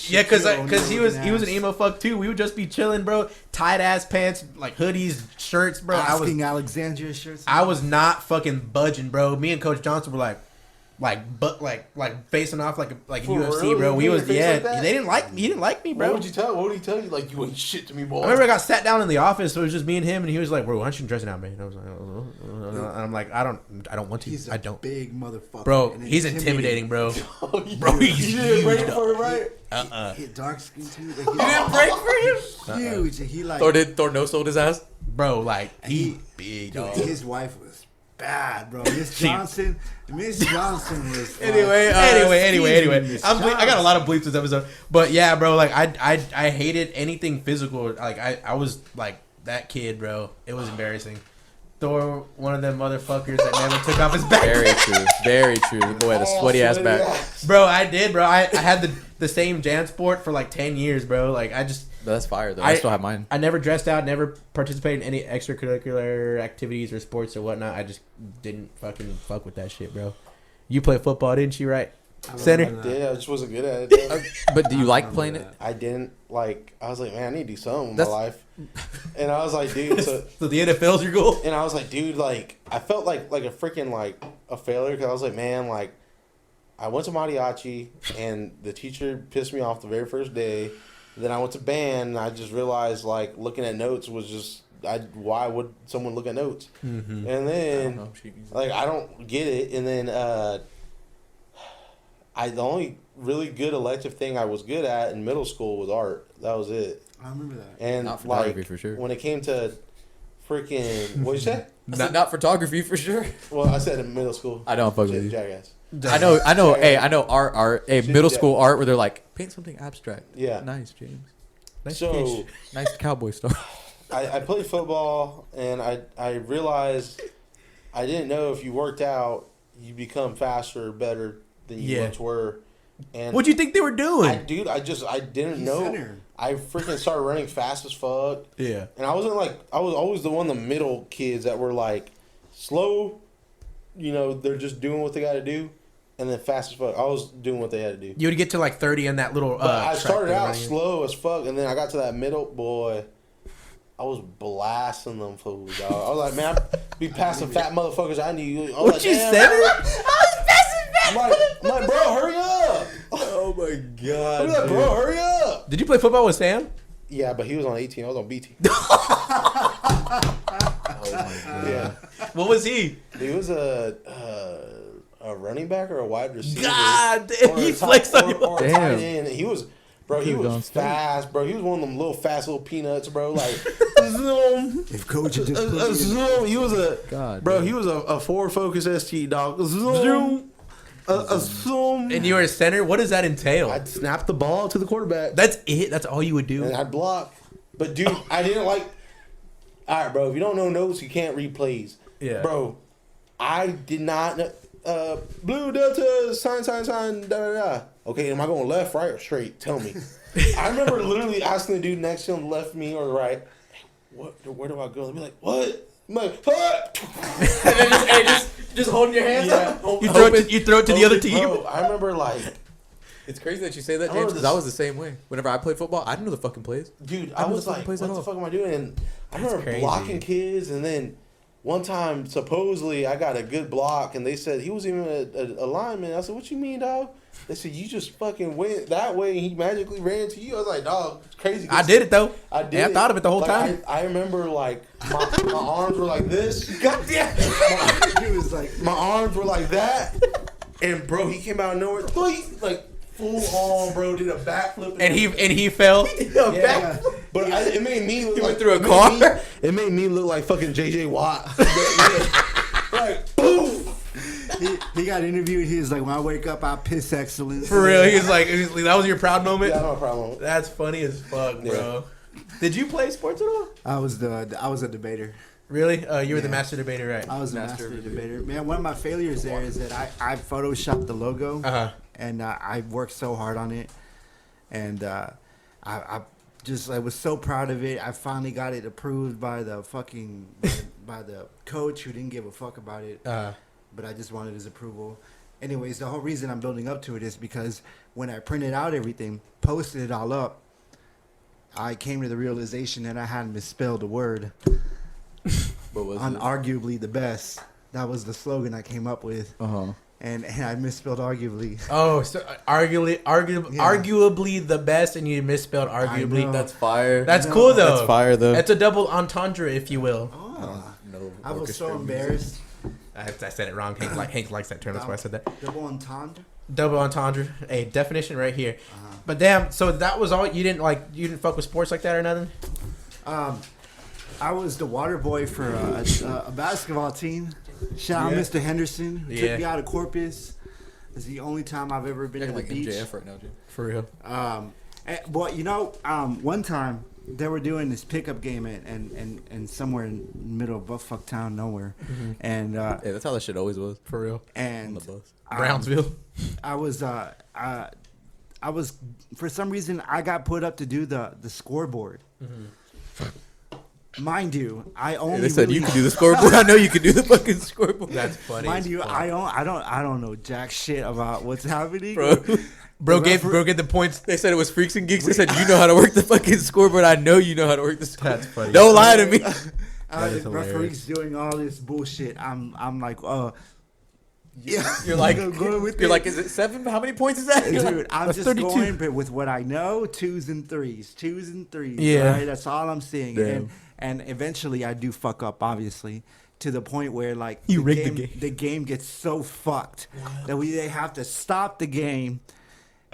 Speaker 3: Yeah, cause
Speaker 6: Shit,
Speaker 3: he was an emo fuck too. We would just be chilling, bro. Tight ass pants, like hoodies, shirts, bro.
Speaker 6: asking Alexandria shirts.
Speaker 3: I was not fucking budging, bro. Me and Coach Johnson were like facing off like UFC,
Speaker 5: real?
Speaker 3: bro.
Speaker 5: You
Speaker 3: We
Speaker 5: made
Speaker 3: was
Speaker 5: your face like that?
Speaker 3: they didn't like me. He didn't like me, bro.
Speaker 5: What would you tell? What would he tell you? Like, you ain't shit to me, boy.
Speaker 3: I remember I got sat down in the office. So it was just me and him, and he was like, "Bro, why aren't you dressing out, man?" And I was like, and I'm like, I don't want to.
Speaker 6: He's
Speaker 3: I don't,
Speaker 6: big motherfucker.
Speaker 3: bro.
Speaker 6: and
Speaker 3: He's intimidating, bro. Bro,
Speaker 5: You
Speaker 3: he's
Speaker 5: didn't break
Speaker 3: huge.
Speaker 5: it for him, right?
Speaker 6: He dark skin too. Like,
Speaker 4: You didn't break for him?
Speaker 6: huge. And he like
Speaker 4: Thor no sold his ass.
Speaker 3: Bro, like he big
Speaker 6: dude,
Speaker 3: dog.
Speaker 6: his wife was bad, bro. Miss Johnson was
Speaker 3: Anyway.
Speaker 6: Miss
Speaker 3: I got a lot of bleeps this episode, but yeah, bro. Like I hated anything physical. Like I was like that kid, bro. It was embarrassing. Thor, one of them motherfuckers that never took off his back.
Speaker 4: Very true. Very true. The boy had a sweaty ass back.
Speaker 3: Bro, I did, bro. I had the same JanSport for like 10 years, bro. Like I just.
Speaker 4: But that's fire though. I still have mine.
Speaker 3: I never dressed out, never participated in any extracurricular activities or sports or whatnot. I just didn't fuck with that shit, bro. You play football, didn't you, right? Center?
Speaker 5: I did. I just wasn't good at it.
Speaker 4: But do you like playing it?
Speaker 5: I didn't like. I was like, man, I need to do something with
Speaker 4: That's-
Speaker 5: my life. And I was like, dude. So
Speaker 3: the NFL's your goal?
Speaker 5: and I was like, dude, like I felt like a freaking like a failure because I was like, man, like I went to mariachi and the teacher pissed me off the very first day. Then I went to band and I just realized like looking at notes was just why would someone look at notes?
Speaker 3: Mm-hmm.
Speaker 5: And then like I don't get it. And then the only really good elective thing I was good at in middle school was art. That was it.
Speaker 6: I remember that.
Speaker 5: And
Speaker 4: Not photography
Speaker 5: like
Speaker 4: for sure.
Speaker 5: when it came to freaking what'd you say?
Speaker 4: I said not photography for sure.
Speaker 5: Well, I said in middle school.
Speaker 4: I don't fuck with you.
Speaker 5: Jackass.
Speaker 4: I know. Hey, I know art. Hey, middle school art where they're like paint something abstract.
Speaker 5: Yeah.
Speaker 4: Nice, James.
Speaker 3: Nice
Speaker 5: So
Speaker 3: pitch.
Speaker 4: Nice cowboy stuff.
Speaker 5: I played football and I realized I didn't know if you worked out you become faster or better than you
Speaker 3: Yeah.
Speaker 5: once were. And
Speaker 3: What'd you think they were doing?
Speaker 5: I didn't know.
Speaker 6: Center.
Speaker 5: I freaking started running fast as fuck.
Speaker 3: Yeah.
Speaker 5: And I was always the one of the middle kids that were like slow, they're just doing what they got to do, and then fast as fuck. I was doing what they had to do.
Speaker 3: You would get to like 30 in that little.
Speaker 5: But I
Speaker 3: track
Speaker 5: started
Speaker 3: they're
Speaker 5: out
Speaker 3: running.
Speaker 5: slow as fuck, and then I got to that middle, boy. I was blasting them fools, dog. I was like, man, I be passing fat motherfuckers I knew.
Speaker 3: What
Speaker 5: like,
Speaker 3: you
Speaker 5: damn,
Speaker 3: said?
Speaker 5: bro. I'm like, bro, hurry up.
Speaker 4: Oh my god.
Speaker 5: I'm like, bro, hurry up.
Speaker 3: Did you play football with Sam?
Speaker 5: Yeah, but he was on 18. I was on BT. Yeah.
Speaker 3: What was he?
Speaker 5: He was a running back or a wide receiver.
Speaker 3: God damn,
Speaker 5: Or
Speaker 3: he
Speaker 5: a
Speaker 3: flexed on you.
Speaker 5: or a
Speaker 4: Damn.
Speaker 5: tight end. He was, bro. He
Speaker 4: Could've gone
Speaker 5: was
Speaker 4: straight.
Speaker 5: fast, bro. He was one of them little fast little peanuts, bro. Like zoom,
Speaker 6: If coach had just put me in-
Speaker 5: zoom. He was a
Speaker 4: God,
Speaker 5: bro.
Speaker 4: damn.
Speaker 5: He was a forward focus ST dog. Zoom, a zoom.
Speaker 3: And you were a center? What does that entail?
Speaker 5: I'd snap the ball to the quarterback,
Speaker 3: That's it? That's all you would do?
Speaker 5: and I'd block. But dude, I didn't like. All right, bro. If you don't know notes, you can't read plays.
Speaker 3: Yeah.
Speaker 5: Bro, I did not know. Blue Delta, sign, da da da. Okay, am I going left, right, or straight? Tell me. I remember literally asking the dude next to him, left me or right. Hey, where do I go? They'd be like, what? I'm like, what?
Speaker 4: And then just holding your hands up.
Speaker 3: You throw it to the other team?
Speaker 5: Bro, I remember like,
Speaker 4: It's crazy that you say that,
Speaker 5: I
Speaker 4: James,
Speaker 5: remember
Speaker 4: because
Speaker 5: this-
Speaker 4: I was the same way. Whenever I played football, I didn't know the fucking plays.
Speaker 5: dude,
Speaker 4: I
Speaker 5: I
Speaker 4: don't know
Speaker 5: was
Speaker 4: the fucking
Speaker 5: like,
Speaker 4: plays
Speaker 5: what
Speaker 4: at
Speaker 5: the
Speaker 4: all.
Speaker 5: fuck am I doing? And I remember
Speaker 3: crazy.
Speaker 5: blocking kids, and then one time, supposedly, I got a good block, and they said he was even a lineman. I said, what you mean, dog? They said, you just fucking went that way, and he magically ran to you. I was like, dog, it's crazy.
Speaker 3: I did it, though.
Speaker 5: I did.
Speaker 3: Yeah, I thought of it the whole
Speaker 5: Like,
Speaker 3: time.
Speaker 5: I remember, like, my arms were like this.
Speaker 3: Goddamn.
Speaker 6: He was like,
Speaker 5: My arms were like that. And, bro, he came out of nowhere. Like, full on, bro, did a backflip.
Speaker 3: And he fell.
Speaker 6: yeah.
Speaker 5: But it made me look like
Speaker 4: through a
Speaker 5: it made
Speaker 4: car?
Speaker 5: me- It made me look like fucking JJ Watt. Like, boom.
Speaker 6: He got interviewed. He was like, when I wake up, I piss excellence.
Speaker 3: For real. He was like, that was your proud moment?
Speaker 5: Yeah, no problem.
Speaker 3: That's funny as fuck, bro. Did you play sports at all?
Speaker 6: I was a debater.
Speaker 3: Really? You were the
Speaker 6: Yeah.
Speaker 3: master debater, right?
Speaker 6: I was a master debater. Man, one of my failures there is that I photoshopped the logo,
Speaker 3: Uh-huh.
Speaker 6: and I worked so hard on it, and I was so proud of it. I finally got it approved by the by the coach who didn't give a fuck about it,
Speaker 3: Uh-huh.
Speaker 6: but I just wanted his approval. anyways, the whole reason I'm building up to it is because when I printed out everything, posted it all up, I came to the realization that I had misspelled a word.
Speaker 4: What was it?
Speaker 6: Unarguably the best. That was the slogan I came up with.
Speaker 4: Uh-huh.
Speaker 6: And I misspelled arguably.
Speaker 3: Oh, so arguably the best, and you misspelled arguably.
Speaker 6: know.
Speaker 4: That's fire.
Speaker 3: That's cool though.
Speaker 4: That's fire though.
Speaker 3: It's a double entendre, if you will.
Speaker 4: No,
Speaker 6: I was so
Speaker 4: orchestra music.
Speaker 6: embarrassed.
Speaker 3: I said it wrong. Hank likes that term. That's why I said that.
Speaker 6: Double entendre?
Speaker 3: Double entendre. A definition right here. But damn, so that was all. You didn't fuck with sports like that or nothing.
Speaker 6: I was the water boy for a basketball team. Shout out Mr. Henderson, who took me out of Corpus. It's the only time I've ever been to
Speaker 4: You're
Speaker 6: the
Speaker 4: like
Speaker 6: beach.
Speaker 4: MJF right now, Jim.
Speaker 3: For real.
Speaker 6: One time they were doing this pickup game and somewhere in the middle of buttfuck town, nowhere. And
Speaker 4: Yeah, that's how that shit always was.
Speaker 3: For real.
Speaker 6: and
Speaker 4: On the bus.
Speaker 3: Brownsville.
Speaker 6: I was for some reason I got put up to do the scoreboard. Mind you, I only
Speaker 4: They said
Speaker 6: really,
Speaker 4: you could do the scoreboard. I know you could do the fucking scoreboard.
Speaker 3: That's funny.
Speaker 6: mind
Speaker 3: as
Speaker 6: you,
Speaker 3: fuck.
Speaker 6: I don't know jack shit about what's happening.
Speaker 3: Bro gave the points.
Speaker 4: They said it was freaks and geeks. They said you know how to work the fucking scoreboard. I know you know how to work the scoreboard.
Speaker 3: That's funny.
Speaker 4: Don't lie to me.
Speaker 3: is
Speaker 6: The
Speaker 3: hilarious.
Speaker 6: referee's doing all this bullshit. I'm like, yeah.
Speaker 4: You're like,
Speaker 6: Going with
Speaker 4: you're
Speaker 6: it.
Speaker 4: like, is it 7? How many points is that? You're like,
Speaker 6: Dude, I'm
Speaker 3: That's
Speaker 6: just
Speaker 3: 32.
Speaker 6: going but with what I know, 2s and 3s.
Speaker 3: Yeah.
Speaker 6: Right? That's all I'm seeing.
Speaker 4: Damn.
Speaker 6: And eventually I do fuck up, obviously, to the point where like
Speaker 3: You rigged the game.
Speaker 6: The game gets so fucked that they have to stop the game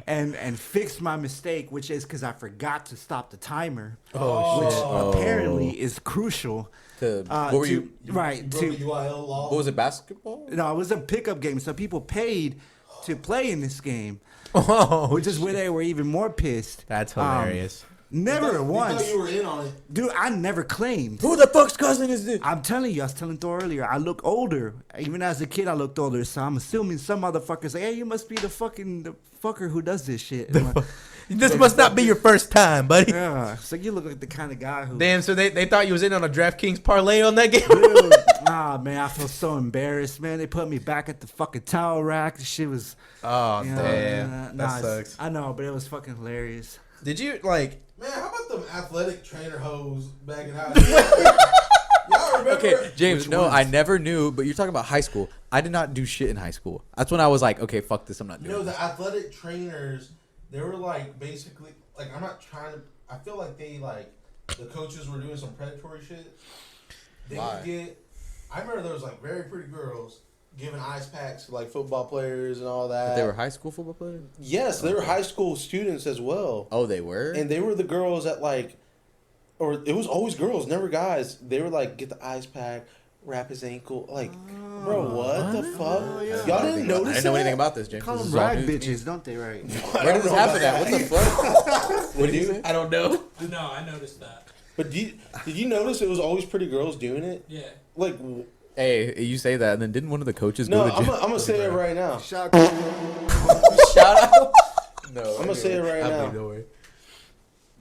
Speaker 6: and fix my mistake, which is because I forgot to stop the timer, which apparently is crucial.
Speaker 4: what were you?
Speaker 6: Right. To
Speaker 5: UIL law.
Speaker 4: What was it? Basketball?
Speaker 6: no, it was a pickup game, so people paid to play in this game,
Speaker 3: Oh,
Speaker 6: which is where they were even more pissed.
Speaker 3: that's hilarious.
Speaker 6: Never once,
Speaker 5: You were in on it.
Speaker 6: dude. I never claimed.
Speaker 4: Who the fuck's cousin is this?
Speaker 6: I'm telling you, I was telling Thor earlier. I look older. Even as a kid, I looked older. So I'm assuming some motherfuckers say, "Hey, you must be the fucker who does this shit." I'm like,
Speaker 3: This must not be your first time, buddy.
Speaker 6: yeah. So you look like the kind of guy who.
Speaker 3: Damn, so they thought you was in on a DraftKings parlay on that game?
Speaker 6: Dude, nah, man, I feel so embarrassed, man. They put me back at the fucking towel rack. The shit was.
Speaker 3: Oh,
Speaker 6: You know,
Speaker 3: damn.
Speaker 6: nah,
Speaker 3: That
Speaker 6: it's-
Speaker 3: sucks.
Speaker 6: I know, but it was fucking hilarious.
Speaker 3: Did you, like...
Speaker 2: Man, how about them athletic trainer hoes back in high school? Y'all remember?
Speaker 4: Okay, James.
Speaker 6: Which
Speaker 4: No,
Speaker 6: ones?
Speaker 4: I never knew. But you're talking about high school. I did not do shit in high school. That's when I was like, okay, fuck this. I'm not
Speaker 2: You
Speaker 4: doing
Speaker 2: know,
Speaker 4: this.
Speaker 2: the athletic trainers, they were like basically, like, I'm not trying to, I feel like the coaches were doing some predatory shit. They
Speaker 4: Why?
Speaker 2: would get, I remember there was like very pretty girls giving ice packs to like,
Speaker 5: Like football players and all that.
Speaker 4: But they were high school football players.
Speaker 5: Yes, they were high school students as well.
Speaker 4: Oh, they were.
Speaker 5: And they were the girls that like, or it was always girls, never guys. They were like, get the ice pack, wrap his ankle. Like, bro, what the fuck?
Speaker 6: yeah.
Speaker 5: Y'all didn't notice
Speaker 4: I didn't know
Speaker 5: that?
Speaker 4: anything about this, James.
Speaker 6: Call
Speaker 4: This
Speaker 6: them
Speaker 4: is all
Speaker 6: rag
Speaker 4: news to me.
Speaker 6: bitches, don't they? Right?
Speaker 4: Where did this happen at? What the fuck? What did you say?
Speaker 3: I don't know.
Speaker 8: No, I noticed that.
Speaker 5: But did you notice it was always pretty girls doing it?
Speaker 8: Yeah.
Speaker 5: Like,
Speaker 4: Hey, you say that, and then didn't one of the coaches
Speaker 5: no,
Speaker 4: go to
Speaker 5: I'm
Speaker 4: jail?
Speaker 5: gonna say it right now.
Speaker 6: Shout
Speaker 4: Shout out. No,
Speaker 5: I'm gonna say it right now.
Speaker 3: Don't worry.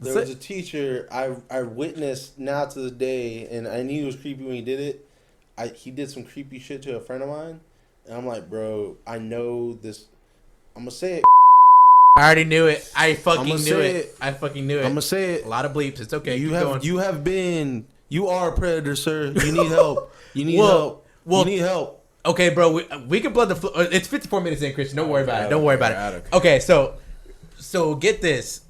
Speaker 5: There was a teacher I witnessed now to this day, and I knew he was creepy when he did it. He did some creepy shit to a friend of mine, and I'm like, bro, I know this. I'm gonna say it.
Speaker 3: I already knew it. I fucking
Speaker 5: I'ma
Speaker 3: knew
Speaker 5: say
Speaker 3: it.
Speaker 5: it.
Speaker 3: I fucking knew it.
Speaker 5: I'm gonna say it.
Speaker 3: A lot of bleeps. It's okay.
Speaker 5: You
Speaker 3: Keep
Speaker 5: have
Speaker 3: going.
Speaker 5: you have been. You are a predator, sir. You need help. You need
Speaker 3: Well-
Speaker 5: help.
Speaker 3: well-
Speaker 5: you need help.
Speaker 3: Okay, bro. We can blood the. It's 54 minutes in, Christian. Don't worry about it. Don't worry about
Speaker 4: I don't
Speaker 3: it. Okay, so get this.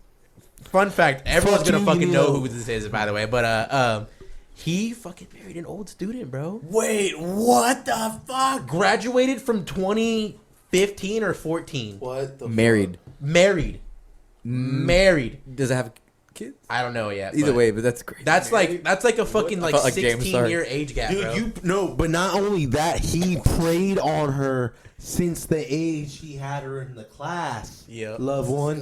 Speaker 3: Fun fact. Everyone's
Speaker 5: Fuck
Speaker 3: gonna
Speaker 5: you,
Speaker 3: fucking
Speaker 5: you
Speaker 3: know
Speaker 5: know.
Speaker 3: who this is, by the way. But he fucking married an old student, bro.
Speaker 4: Wait, what the fuck?
Speaker 3: Graduated from 2015 or 14.
Speaker 5: What the
Speaker 4: Married.
Speaker 3: Married. Married.
Speaker 4: Does it have kids?
Speaker 3: I don't know yet.
Speaker 4: Either
Speaker 3: but
Speaker 4: way, but that's great.
Speaker 3: That's like a fucking like
Speaker 4: felt like James
Speaker 3: 16-year age gap,
Speaker 5: Dude,
Speaker 3: bro.
Speaker 5: you no, but not only that, he preyed on her since the age he had her in the class.
Speaker 3: Yeah.
Speaker 5: Loved one.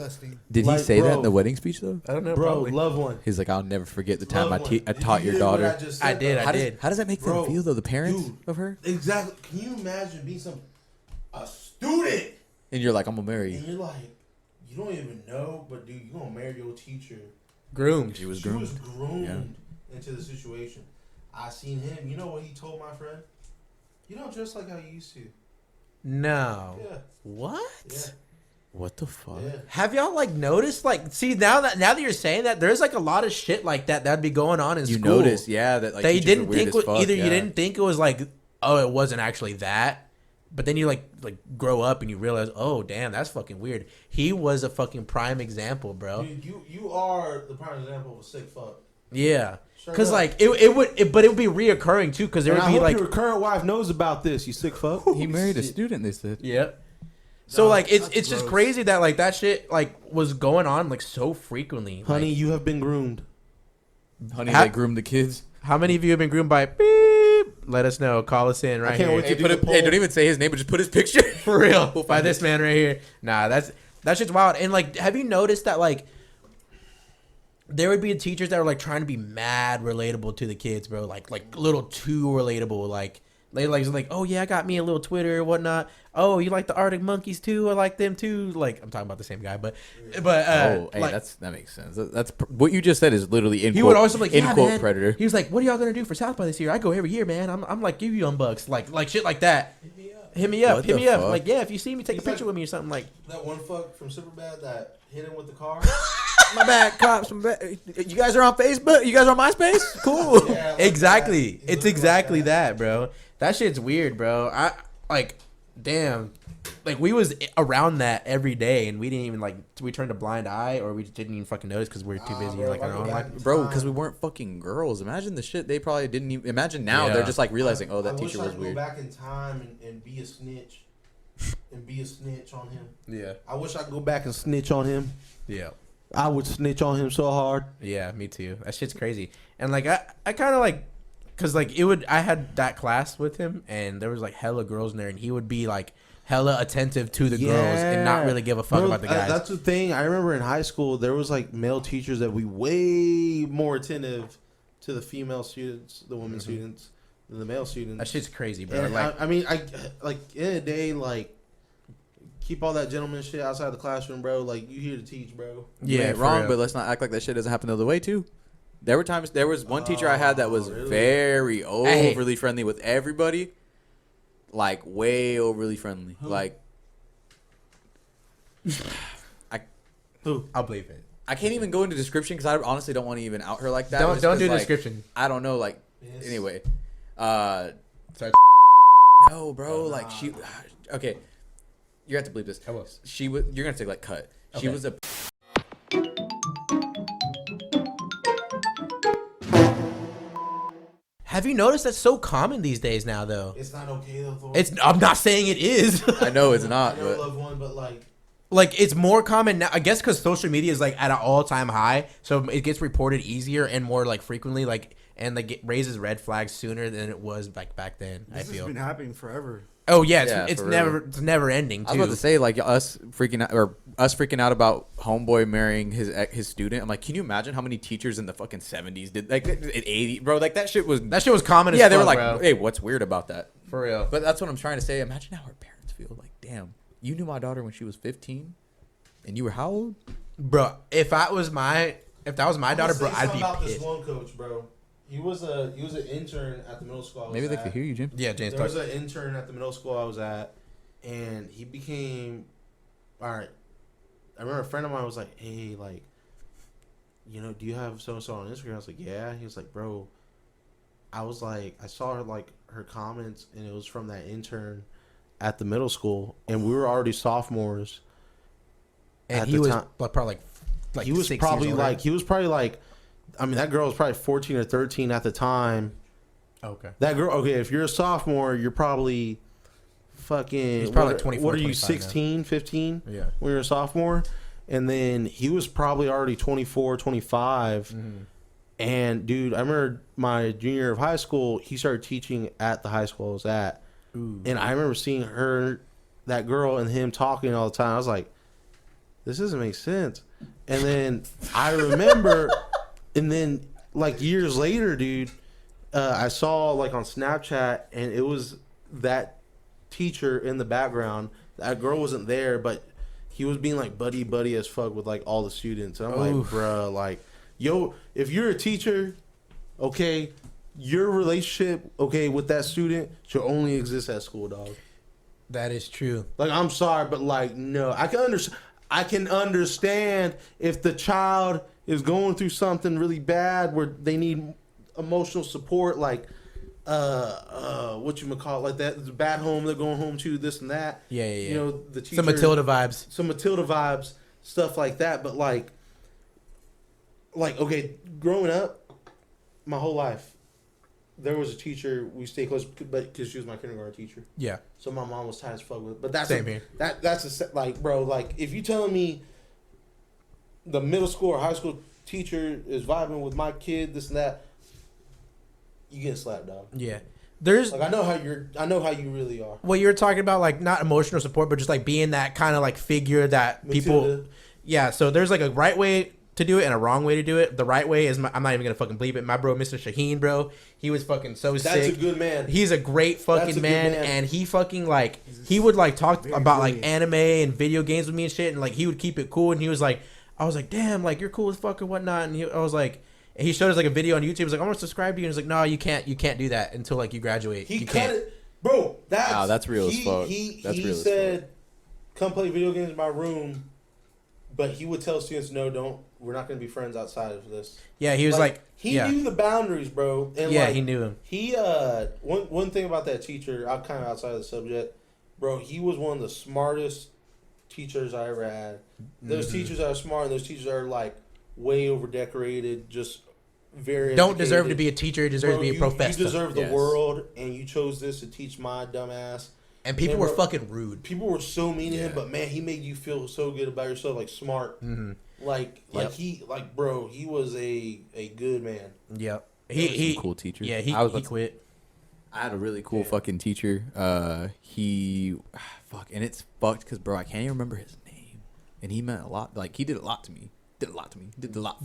Speaker 4: Did he
Speaker 5: like,
Speaker 4: say that
Speaker 5: bro.
Speaker 4: in the wedding speech though?
Speaker 3: I don't know,
Speaker 5: Bro,
Speaker 3: probably.
Speaker 5: loved one.
Speaker 4: He's like, I'll never forget the time
Speaker 5: Loved one.
Speaker 4: I
Speaker 5: Did
Speaker 4: taught
Speaker 5: you
Speaker 4: your
Speaker 5: hear what
Speaker 4: daughter.
Speaker 5: just
Speaker 3: I
Speaker 5: said,
Speaker 3: did,
Speaker 5: though?
Speaker 3: I
Speaker 4: How
Speaker 3: did.
Speaker 4: does that make
Speaker 5: Bro,
Speaker 4: them feel though? The parents
Speaker 5: dude.
Speaker 4: of her,
Speaker 5: Exactly. Can you imagine being a student
Speaker 4: and you're like, I'm gonna marry
Speaker 5: and
Speaker 4: you.
Speaker 5: you're like, you don't even know, but dude, you gonna marry your teacher?
Speaker 3: Groomed.
Speaker 4: She was
Speaker 5: She
Speaker 4: groomed.
Speaker 5: was groomed
Speaker 4: Yeah.
Speaker 5: into the situation. I seen him. You know what he told my friend? You don't dress like how you used to.
Speaker 3: No.
Speaker 2: Yeah.
Speaker 3: What?
Speaker 2: Yeah.
Speaker 5: What the fuck?
Speaker 2: Yeah.
Speaker 3: Have y'all like noticed? Like, see now that you're saying that, there's like a lot of shit like that'd be going on in
Speaker 4: You
Speaker 3: school.
Speaker 4: notice, yeah, that like
Speaker 3: They
Speaker 4: teachers are
Speaker 3: didn't
Speaker 4: weird
Speaker 3: think
Speaker 4: as fuck,
Speaker 3: either. You
Speaker 4: yeah.
Speaker 3: didn't think it was like, oh, it wasn't actually that. But then you like grow up and you realize, oh damn, that's fucking weird. He was a fucking prime example, bro.
Speaker 2: Dude, you are the prime example of a sick fuck.
Speaker 3: Yeah,
Speaker 2: Straight
Speaker 3: because
Speaker 2: up.
Speaker 3: like it would be reoccurring too. Because there
Speaker 5: And
Speaker 3: would
Speaker 5: I
Speaker 3: be
Speaker 5: hope
Speaker 3: like,
Speaker 5: your current wife knows about this. You sick fuck.
Speaker 4: He married a student, they said.
Speaker 3: yeah. So
Speaker 2: No,
Speaker 3: like it's
Speaker 2: that's
Speaker 3: just
Speaker 2: gross.
Speaker 3: crazy that like that shit like was going on like so frequently.
Speaker 5: Honey,
Speaker 3: Like,
Speaker 5: you have been groomed.
Speaker 4: Honey,
Speaker 3: Ha-
Speaker 4: they groomed the kids.
Speaker 3: how many of you have been groomed by beep? Let us know. Call us in right
Speaker 5: can't
Speaker 3: here.
Speaker 5: wait to
Speaker 4: Hey,
Speaker 5: do
Speaker 4: put
Speaker 5: the
Speaker 4: it, hey,
Speaker 5: poll.
Speaker 4: don't even say his name, but just put his picture.
Speaker 3: For real.
Speaker 4: We'll
Speaker 3: By
Speaker 4: find
Speaker 3: this
Speaker 4: it.
Speaker 3: man right here. Nah, that shit's wild. And like, have you noticed that like there would be teachers that were like trying to be mad relatable to the kids, bro? Like a little too relatable. Like they like, oh yeah, I got me a little Twitter or whatnot. Oh, you like the Arctic Monkeys too? I like them too. Like I'm talking about the same guy, but
Speaker 4: Oh, hey,
Speaker 3: like,
Speaker 4: that makes sense. That's what you just said is literally in
Speaker 3: he
Speaker 4: quote,
Speaker 3: would also be like,
Speaker 4: in
Speaker 3: yeah,
Speaker 4: quote
Speaker 3: man.
Speaker 4: Predator.
Speaker 3: He was like, what are y'all gonna do for South by this year? I go every year, man. I'm like, give you $1. Like shit like that. Hit me up.
Speaker 4: What
Speaker 3: Hit
Speaker 4: the
Speaker 3: me up.
Speaker 4: fuck?
Speaker 3: Like, yeah, if you see me, take
Speaker 2: He's
Speaker 3: a picture
Speaker 2: like-
Speaker 3: with me or something. Like,
Speaker 2: That one fuck from Superbad that hit him with the car.
Speaker 4: My bad, cops. You guys are on Facebook? You guys are on MySpace? Cool.
Speaker 2: Yeah, like
Speaker 3: exactly.
Speaker 2: that. He
Speaker 3: It's
Speaker 2: looked like
Speaker 3: exactly that, bro. That shit's weird, bro. I like, damn. Like we was around that every day, and we didn't even like. We turned a blind eye, or we just didn't even fucking notice because we were too busy
Speaker 2: bro,
Speaker 3: like
Speaker 2: if I
Speaker 3: in our
Speaker 2: go
Speaker 3: own
Speaker 2: back
Speaker 3: life.
Speaker 2: in
Speaker 4: Bro,
Speaker 2: time-
Speaker 4: because we weren't fucking girls. Imagine the shit they probably didn't even imagine now.
Speaker 3: Yeah.
Speaker 4: They're just like realizing, oh,
Speaker 2: I
Speaker 4: that
Speaker 2: wish
Speaker 4: teacher
Speaker 2: I
Speaker 4: was
Speaker 2: could
Speaker 4: weird.
Speaker 2: Go back in time and be a snitch, and be a snitch on him.
Speaker 3: Yeah,
Speaker 2: I wish I could
Speaker 5: Go back and snitch on him.
Speaker 3: yeah,
Speaker 5: I would snitch on him so hard.
Speaker 3: yeah. Me too. That shit's crazy. And like I kind of like, cause like it would. I had that class with him, and there was like hella girls in there, and he would be like hella attentive to the girls and not really give a fuck
Speaker 5: Bro,
Speaker 3: about the guys.
Speaker 5: That's the thing. I remember in high school there was like male teachers that we way more attentive to the female students, the women students, than the male students.
Speaker 3: That shit's crazy, bro.
Speaker 5: And
Speaker 3: Like,
Speaker 5: I mean, I like in a day, like keep all that gentleman shit outside the classroom, bro. Like you here to teach, bro.
Speaker 4: You ain't
Speaker 3: for
Speaker 4: wrong,
Speaker 3: real.
Speaker 4: but let's not act like that shit doesn't happen the other way too. There was one teacher I had that was
Speaker 2: really?
Speaker 4: very
Speaker 3: Hey.
Speaker 4: overly friendly with everybody, like way overly friendly. Like
Speaker 3: I'll believe it.
Speaker 4: I can't even go into description because I honestly don't want to even out her like that.
Speaker 3: Don't
Speaker 4: just
Speaker 3: don't
Speaker 4: 'cause,
Speaker 3: do
Speaker 4: like,
Speaker 3: description.
Speaker 4: I don't know. Like
Speaker 2: Yes.
Speaker 4: anyway,
Speaker 3: Sorry.
Speaker 4: no, bro. Like she, okay. You have to believe this.
Speaker 3: I will.
Speaker 4: She was. You're gonna take like cut. She
Speaker 3: Okay.
Speaker 4: was a.
Speaker 3: Have you noticed that's so common these days now, though?
Speaker 2: It's not okay though. Thor.
Speaker 3: It's. I'm not saying it is.
Speaker 4: I know it's
Speaker 2: I
Speaker 4: not,
Speaker 2: know
Speaker 4: but
Speaker 2: loved one, but
Speaker 3: Like it's more common now. I guess because social media is like at an all-time high, so it gets reported easier and more like frequently. Like and like it raises red flags sooner than it was like back then. I
Speaker 6: This has
Speaker 3: feel.
Speaker 6: been happening forever.
Speaker 3: Oh yeah,
Speaker 4: Yeah,
Speaker 3: it's
Speaker 4: for
Speaker 3: never
Speaker 4: real.
Speaker 3: it's never ending. Too.
Speaker 4: I was about to say like us freaking out about homeboy marrying his student. I'm like, can you imagine how many teachers in the fucking 70s did like in 80, bro? Like that shit was.
Speaker 3: that shit was common.
Speaker 4: Yeah,
Speaker 3: as
Speaker 4: they were
Speaker 3: fuck,
Speaker 4: like,
Speaker 3: bro.
Speaker 4: hey, what's weird about that?
Speaker 3: For real.
Speaker 4: But that's what I'm trying to say. Imagine how her parents feel. Like, damn, you knew my daughter when she was 15, and you were how old?
Speaker 3: Bro, if that was my daughter, bro, I'd be
Speaker 2: about this
Speaker 3: pissed.
Speaker 2: one coach, bro. He was an intern at the middle school. I was
Speaker 4: Maybe they
Speaker 2: at.
Speaker 4: could hear you, Jim.
Speaker 3: Yeah, James.
Speaker 2: There was
Speaker 3: Talk.
Speaker 2: an intern at the middle school I was at, and he became. All right, I remember a friend of mine was like, "Hey, like, you know, do you have so and so on Instagram?" I was like, "Yeah." He was like, "Bro," I was like, I saw her like her comments, and it was from that intern at the middle school, and we were already sophomores.
Speaker 3: And
Speaker 2: at
Speaker 3: he
Speaker 2: the
Speaker 3: was
Speaker 2: time-
Speaker 3: probably like
Speaker 2: he was
Speaker 3: 6 years
Speaker 2: probably
Speaker 3: older.
Speaker 2: like, I mean, that girl was probably 14 or 13 at the time.
Speaker 3: Okay.
Speaker 2: That girl, okay, if you're a sophomore, you're probably fucking.
Speaker 3: He's probably
Speaker 2: what-
Speaker 3: 24,
Speaker 2: What are you,
Speaker 3: 25 now.
Speaker 2: 16, 15?
Speaker 3: Yeah.
Speaker 2: When you're a sophomore? And then he was probably already 24, 25.
Speaker 3: Mm-hmm.
Speaker 2: And, dude, I remember my junior year of high school, he started teaching at the high school I was at.
Speaker 3: Ooh.
Speaker 2: And I remember seeing her, that girl, and him talking all the time. I was like, this doesn't make sense. And then I remember, and then like years later, dude, I saw like on Snapchat, and it was that teacher in the background. That girl wasn't there, but he was being like buddy as fuck with like all the students. And I'm like,
Speaker 3: Oof.
Speaker 2: bruh, like, yo, if you're a teacher, okay, your relationship, okay, with that student should only exist at school, dog.
Speaker 3: That is true.
Speaker 2: Like, I'm sorry, but like, no, I can understand if the child is going through something really bad where they need emotional support, like, what you call it, like that, the bad home they're going home to, this and that.
Speaker 3: Yeah.
Speaker 2: You know, the teacher,
Speaker 3: Some Matilda vibes. Stuff like that. But like, okay, growing up, my whole life, there was a teacher we stayed close, but because she was my kindergarten teacher. Yeah.
Speaker 2: So my mom was tight as fuck with. But that's
Speaker 3: Same here.
Speaker 2: That's like, bro, like if you telling me the middle school or high school teacher is vibing with my kid, this and that, you getting slapped, dog.
Speaker 3: Yeah. There's
Speaker 2: like I know how you really are.
Speaker 3: Well, you're talking about like not emotional support, but just like being that kind of like figure that people.
Speaker 2: Matilda.
Speaker 3: Yeah. So there's like a right way to do it and a wrong way to do it. The right way is I'm not even gonna fucking believe it. My bro, Mr. Shaheen, bro, he was fucking so sick.
Speaker 2: That's a good man.
Speaker 3: He's a great fucking man, and he fucking like he would like talk about like anime and video games with me and shit, and like he would keep it cool. And he was like, I was like, damn, like you're cool as fuck and whatnot. And I was like, and he showed us like a video on YouTube. He was like, I want to subscribe to you. And he's like, no, you can't do that until like you graduate.
Speaker 2: He
Speaker 3: you
Speaker 2: cut
Speaker 3: can't.
Speaker 2: it, bro. That's
Speaker 4: real as fuck.
Speaker 2: He
Speaker 4: Real as
Speaker 2: said, come play video games in my room, but he would tell students, no, don't. We're not going to be friends outside of this.
Speaker 3: Yeah, he was like
Speaker 2: he knew the boundaries, bro. And
Speaker 3: yeah,
Speaker 2: like,
Speaker 3: he knew him.
Speaker 2: He one thing about that teacher, I'm kind of outside of the subject, bro. He was one of the smartest teachers I ever had. Those teachers that are smart, and those teachers that are like way over decorated, just very
Speaker 3: don't
Speaker 2: educated.
Speaker 3: deserve to be a teacher. You deserve to be a professor.
Speaker 2: You deserve the
Speaker 4: Yes.
Speaker 2: world, and you chose this to teach my dumb ass.
Speaker 3: And people were fucking rude.
Speaker 2: People were so mean to him, but man, he made you feel so good about yourself, like smart.
Speaker 3: Mm-hmm.
Speaker 2: Bro, he was a good man.
Speaker 3: Yep.
Speaker 4: He cool teacher.
Speaker 3: Yeah, he quit.
Speaker 4: I had a really cool fucking teacher. And it's fucked because, bro, I can't even remember his name. And he meant a lot. Like, he did a lot to me. Did a lot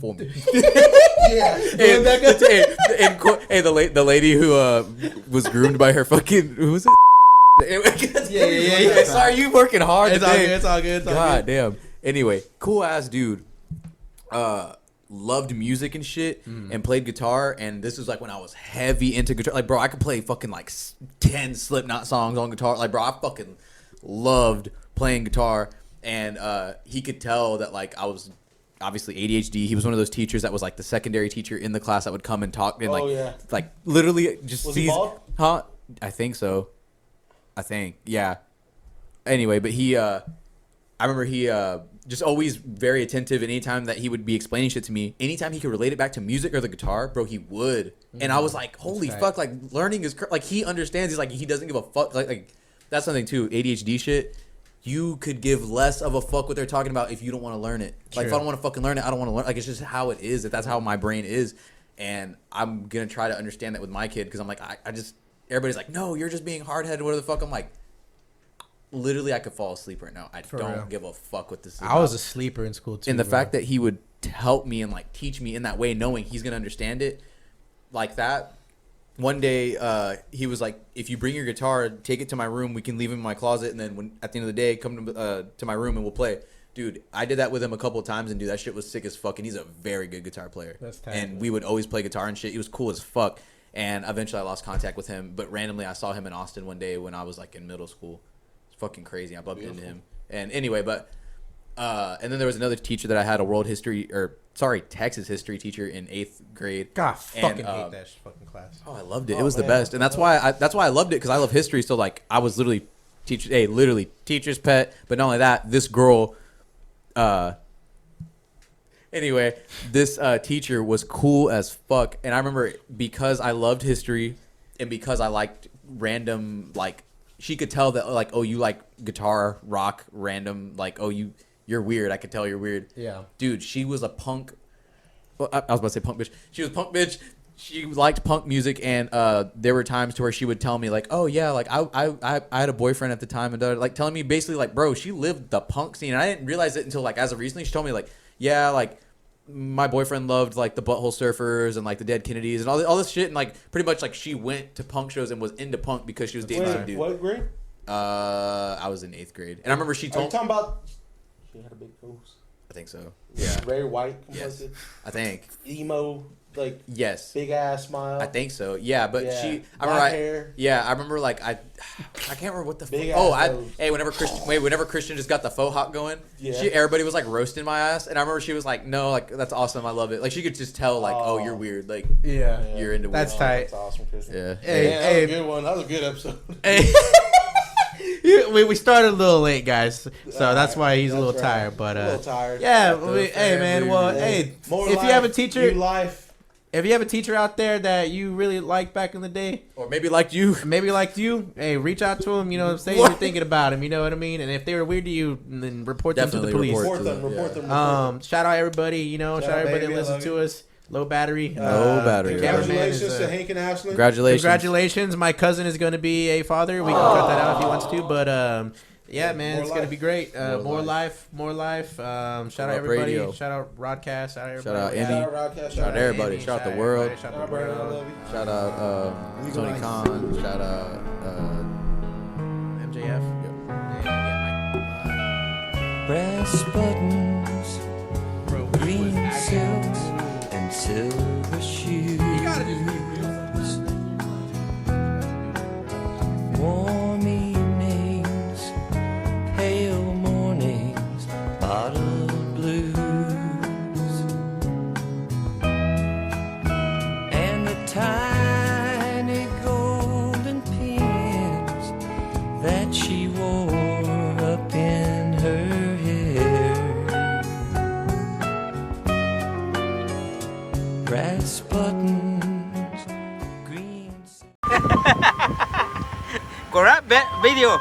Speaker 4: for me.
Speaker 2: Yeah.
Speaker 4: Hey, the lady who was groomed by her fucking, who was it?
Speaker 3: Yeah.
Speaker 4: Sorry, you working hard today.
Speaker 3: It's all good.
Speaker 4: God damn. Anyway, cool ass dude. Loved music and shit and played guitar. And this was like when I was heavy into guitar. Like, bro, I could play fucking like 10 Slipknot songs on guitar. Like, bro, I fucking loved playing guitar. And he could tell that like I was obviously ADHD. He was one of those teachers that was like the secondary teacher in the class that would come and talk and like literally just
Speaker 2: was
Speaker 4: sees.
Speaker 2: He bald?
Speaker 4: Huh? I think so. Yeah. Anyway, but I remember he just always very attentive. And anytime that he would be explaining shit to me, anytime he could relate it back to music or the guitar, bro, he would. And I was like, holy fuck, like learning is like he understands. He's like he doesn't give a fuck. Like that's something too. ADHD shit. You could give less of a fuck what they're talking about if you don't want to learn it. Like, if I don't want to fucking learn it, I don't want to learn. Like, it's just how it is. If that's how my brain is. And I'm going to try to understand that with my kid because I'm like, I just, everybody's like, no, you're just being hard-headed. What the fuck? I'm like, literally, I could fall asleep right now. I don't give a fuck what this is
Speaker 3: I was a sleeper in school, too.
Speaker 4: And the fact that he would help me and, like, teach me in that way, knowing he's going to understand it like that. One day, he was like, if you bring your guitar, take it to my room. We can leave it in my closet. And then at the end of the day, come to my room and we'll play. Dude, I did that with him a couple of times. And, dude, that shit was sick as fuck. And he's a very good guitar player.
Speaker 3: That's tight.
Speaker 4: And we would always play guitar and shit. He was cool as fuck. And eventually I lost contact with him. But randomly I saw him in Austin one day when I was, like, in middle school. It's fucking crazy. I bumped into him. And anyway, but... and then there was another teacher that I had, Texas history teacher in 8th grade.
Speaker 3: God, fucking hate that fucking class.
Speaker 4: Oh, I loved it. It was the best. And that's why I loved it, because I love history. So, like, I was literally teacher's pet. But not only that, this girl, anyway, this teacher was cool as fuck. And I remember because I loved history and because I liked random, like, she could tell that, like, oh, you like guitar, rock, random, like, oh, you're weird. I could tell you're weird.
Speaker 3: Yeah.
Speaker 4: Dude, she was a punk. Well, I was about to say punk bitch. She was a punk bitch. She liked punk music, and there were times to where she would tell me, like, oh, yeah, like, I had a boyfriend at the time, and like, telling me basically, like, bro, she lived the punk scene. And I didn't realize it until, like, as of recently. She told me, like, yeah, like, my boyfriend loved, like, the Butthole Surfers and, like, the Dead Kennedys and all this shit. And, like, pretty much, like, she went to punk shows and was into punk because she was dating some dude.
Speaker 2: What grade?
Speaker 4: I was in 8th grade. And I remember she
Speaker 2: Are
Speaker 4: told
Speaker 2: you talking about... She had a big nose.
Speaker 4: I think so.
Speaker 2: Yeah. Very white.
Speaker 4: Yes.
Speaker 2: Complected.
Speaker 4: I think.
Speaker 2: Emo. Like,
Speaker 4: yes.
Speaker 2: big ass smile.
Speaker 4: I think so. Yeah, but
Speaker 2: yeah.
Speaker 4: she...
Speaker 2: Black hair.
Speaker 4: Yeah, I remember, like, I can't remember what the.
Speaker 5: Big
Speaker 4: Oh,
Speaker 5: ass nose.
Speaker 4: whenever Christian just got the faux hawk going,
Speaker 5: Yeah.
Speaker 4: everybody was like roasting my ass, and I remember she was like, "No, like that's awesome, I love it." Like she could just tell, like, "Oh, you're weird, like
Speaker 3: Yeah.
Speaker 4: you're into
Speaker 3: That's
Speaker 4: weird."
Speaker 3: tight.
Speaker 5: That's awesome, Christian.
Speaker 4: Yeah.
Speaker 3: Hey,
Speaker 5: Man, that was a good one. That was a good episode.
Speaker 3: Hey. we started a little late, guys, so that's why he's a little
Speaker 5: That's right.
Speaker 3: tired. But
Speaker 5: A little tired.
Speaker 3: yeah,
Speaker 4: After a
Speaker 3: hey man,
Speaker 4: family
Speaker 3: well,
Speaker 4: reunion.
Speaker 3: hey,
Speaker 5: More
Speaker 3: if
Speaker 5: life,
Speaker 3: you have a teacher,
Speaker 5: new life.
Speaker 3: if you have a teacher out there that you really liked back in the day,
Speaker 4: Or maybe like you.
Speaker 3: maybe liked you, hey, reach out to him. You know what I'm saying? You're thinking about him. You know what I mean? And if they were weird to you, then report them to the
Speaker 4: Definitely
Speaker 3: police.
Speaker 5: Report them.
Speaker 4: Yeah.
Speaker 5: Report them.
Speaker 3: Shout out everybody. You know, shout out everybody
Speaker 5: baby,
Speaker 3: that
Speaker 5: I
Speaker 3: listens
Speaker 5: love
Speaker 3: to us. Low battery.
Speaker 4: Low battery.
Speaker 3: Cameraman is,
Speaker 5: Congratulations to Hank and Ashley.
Speaker 4: Congratulations.
Speaker 3: Congratulations. My cousin is going to be a father. We can cut that out if he wants to. But yeah, man,
Speaker 5: More
Speaker 3: it's going to
Speaker 5: life.
Speaker 3: be great.
Speaker 4: More
Speaker 3: More life. Shout out
Speaker 4: Up
Speaker 3: everybody.
Speaker 4: radio.
Speaker 3: Shout out Broadcast. Shout out
Speaker 4: Shout out
Speaker 3: everybody.
Speaker 4: Indy.
Speaker 5: Shout out Rodcast.
Speaker 4: Shout out everybody.
Speaker 3: Andy,
Speaker 4: Shout out the world.
Speaker 3: everybody, Shout
Speaker 5: Shout
Speaker 3: out
Speaker 5: out
Speaker 3: the
Speaker 5: Brandon. I
Speaker 3: world.
Speaker 5: love you.
Speaker 4: Shout out Tony
Speaker 6: Legalize.
Speaker 4: Khan. Shout out
Speaker 3: MJF.
Speaker 8: Brass buttons, green silks, and silver shoes. Warm evenings, pale mornings, bottle blues, and the tiny golden pins that she wore up in her hair. Brass buttons, green.
Speaker 9: Grab video.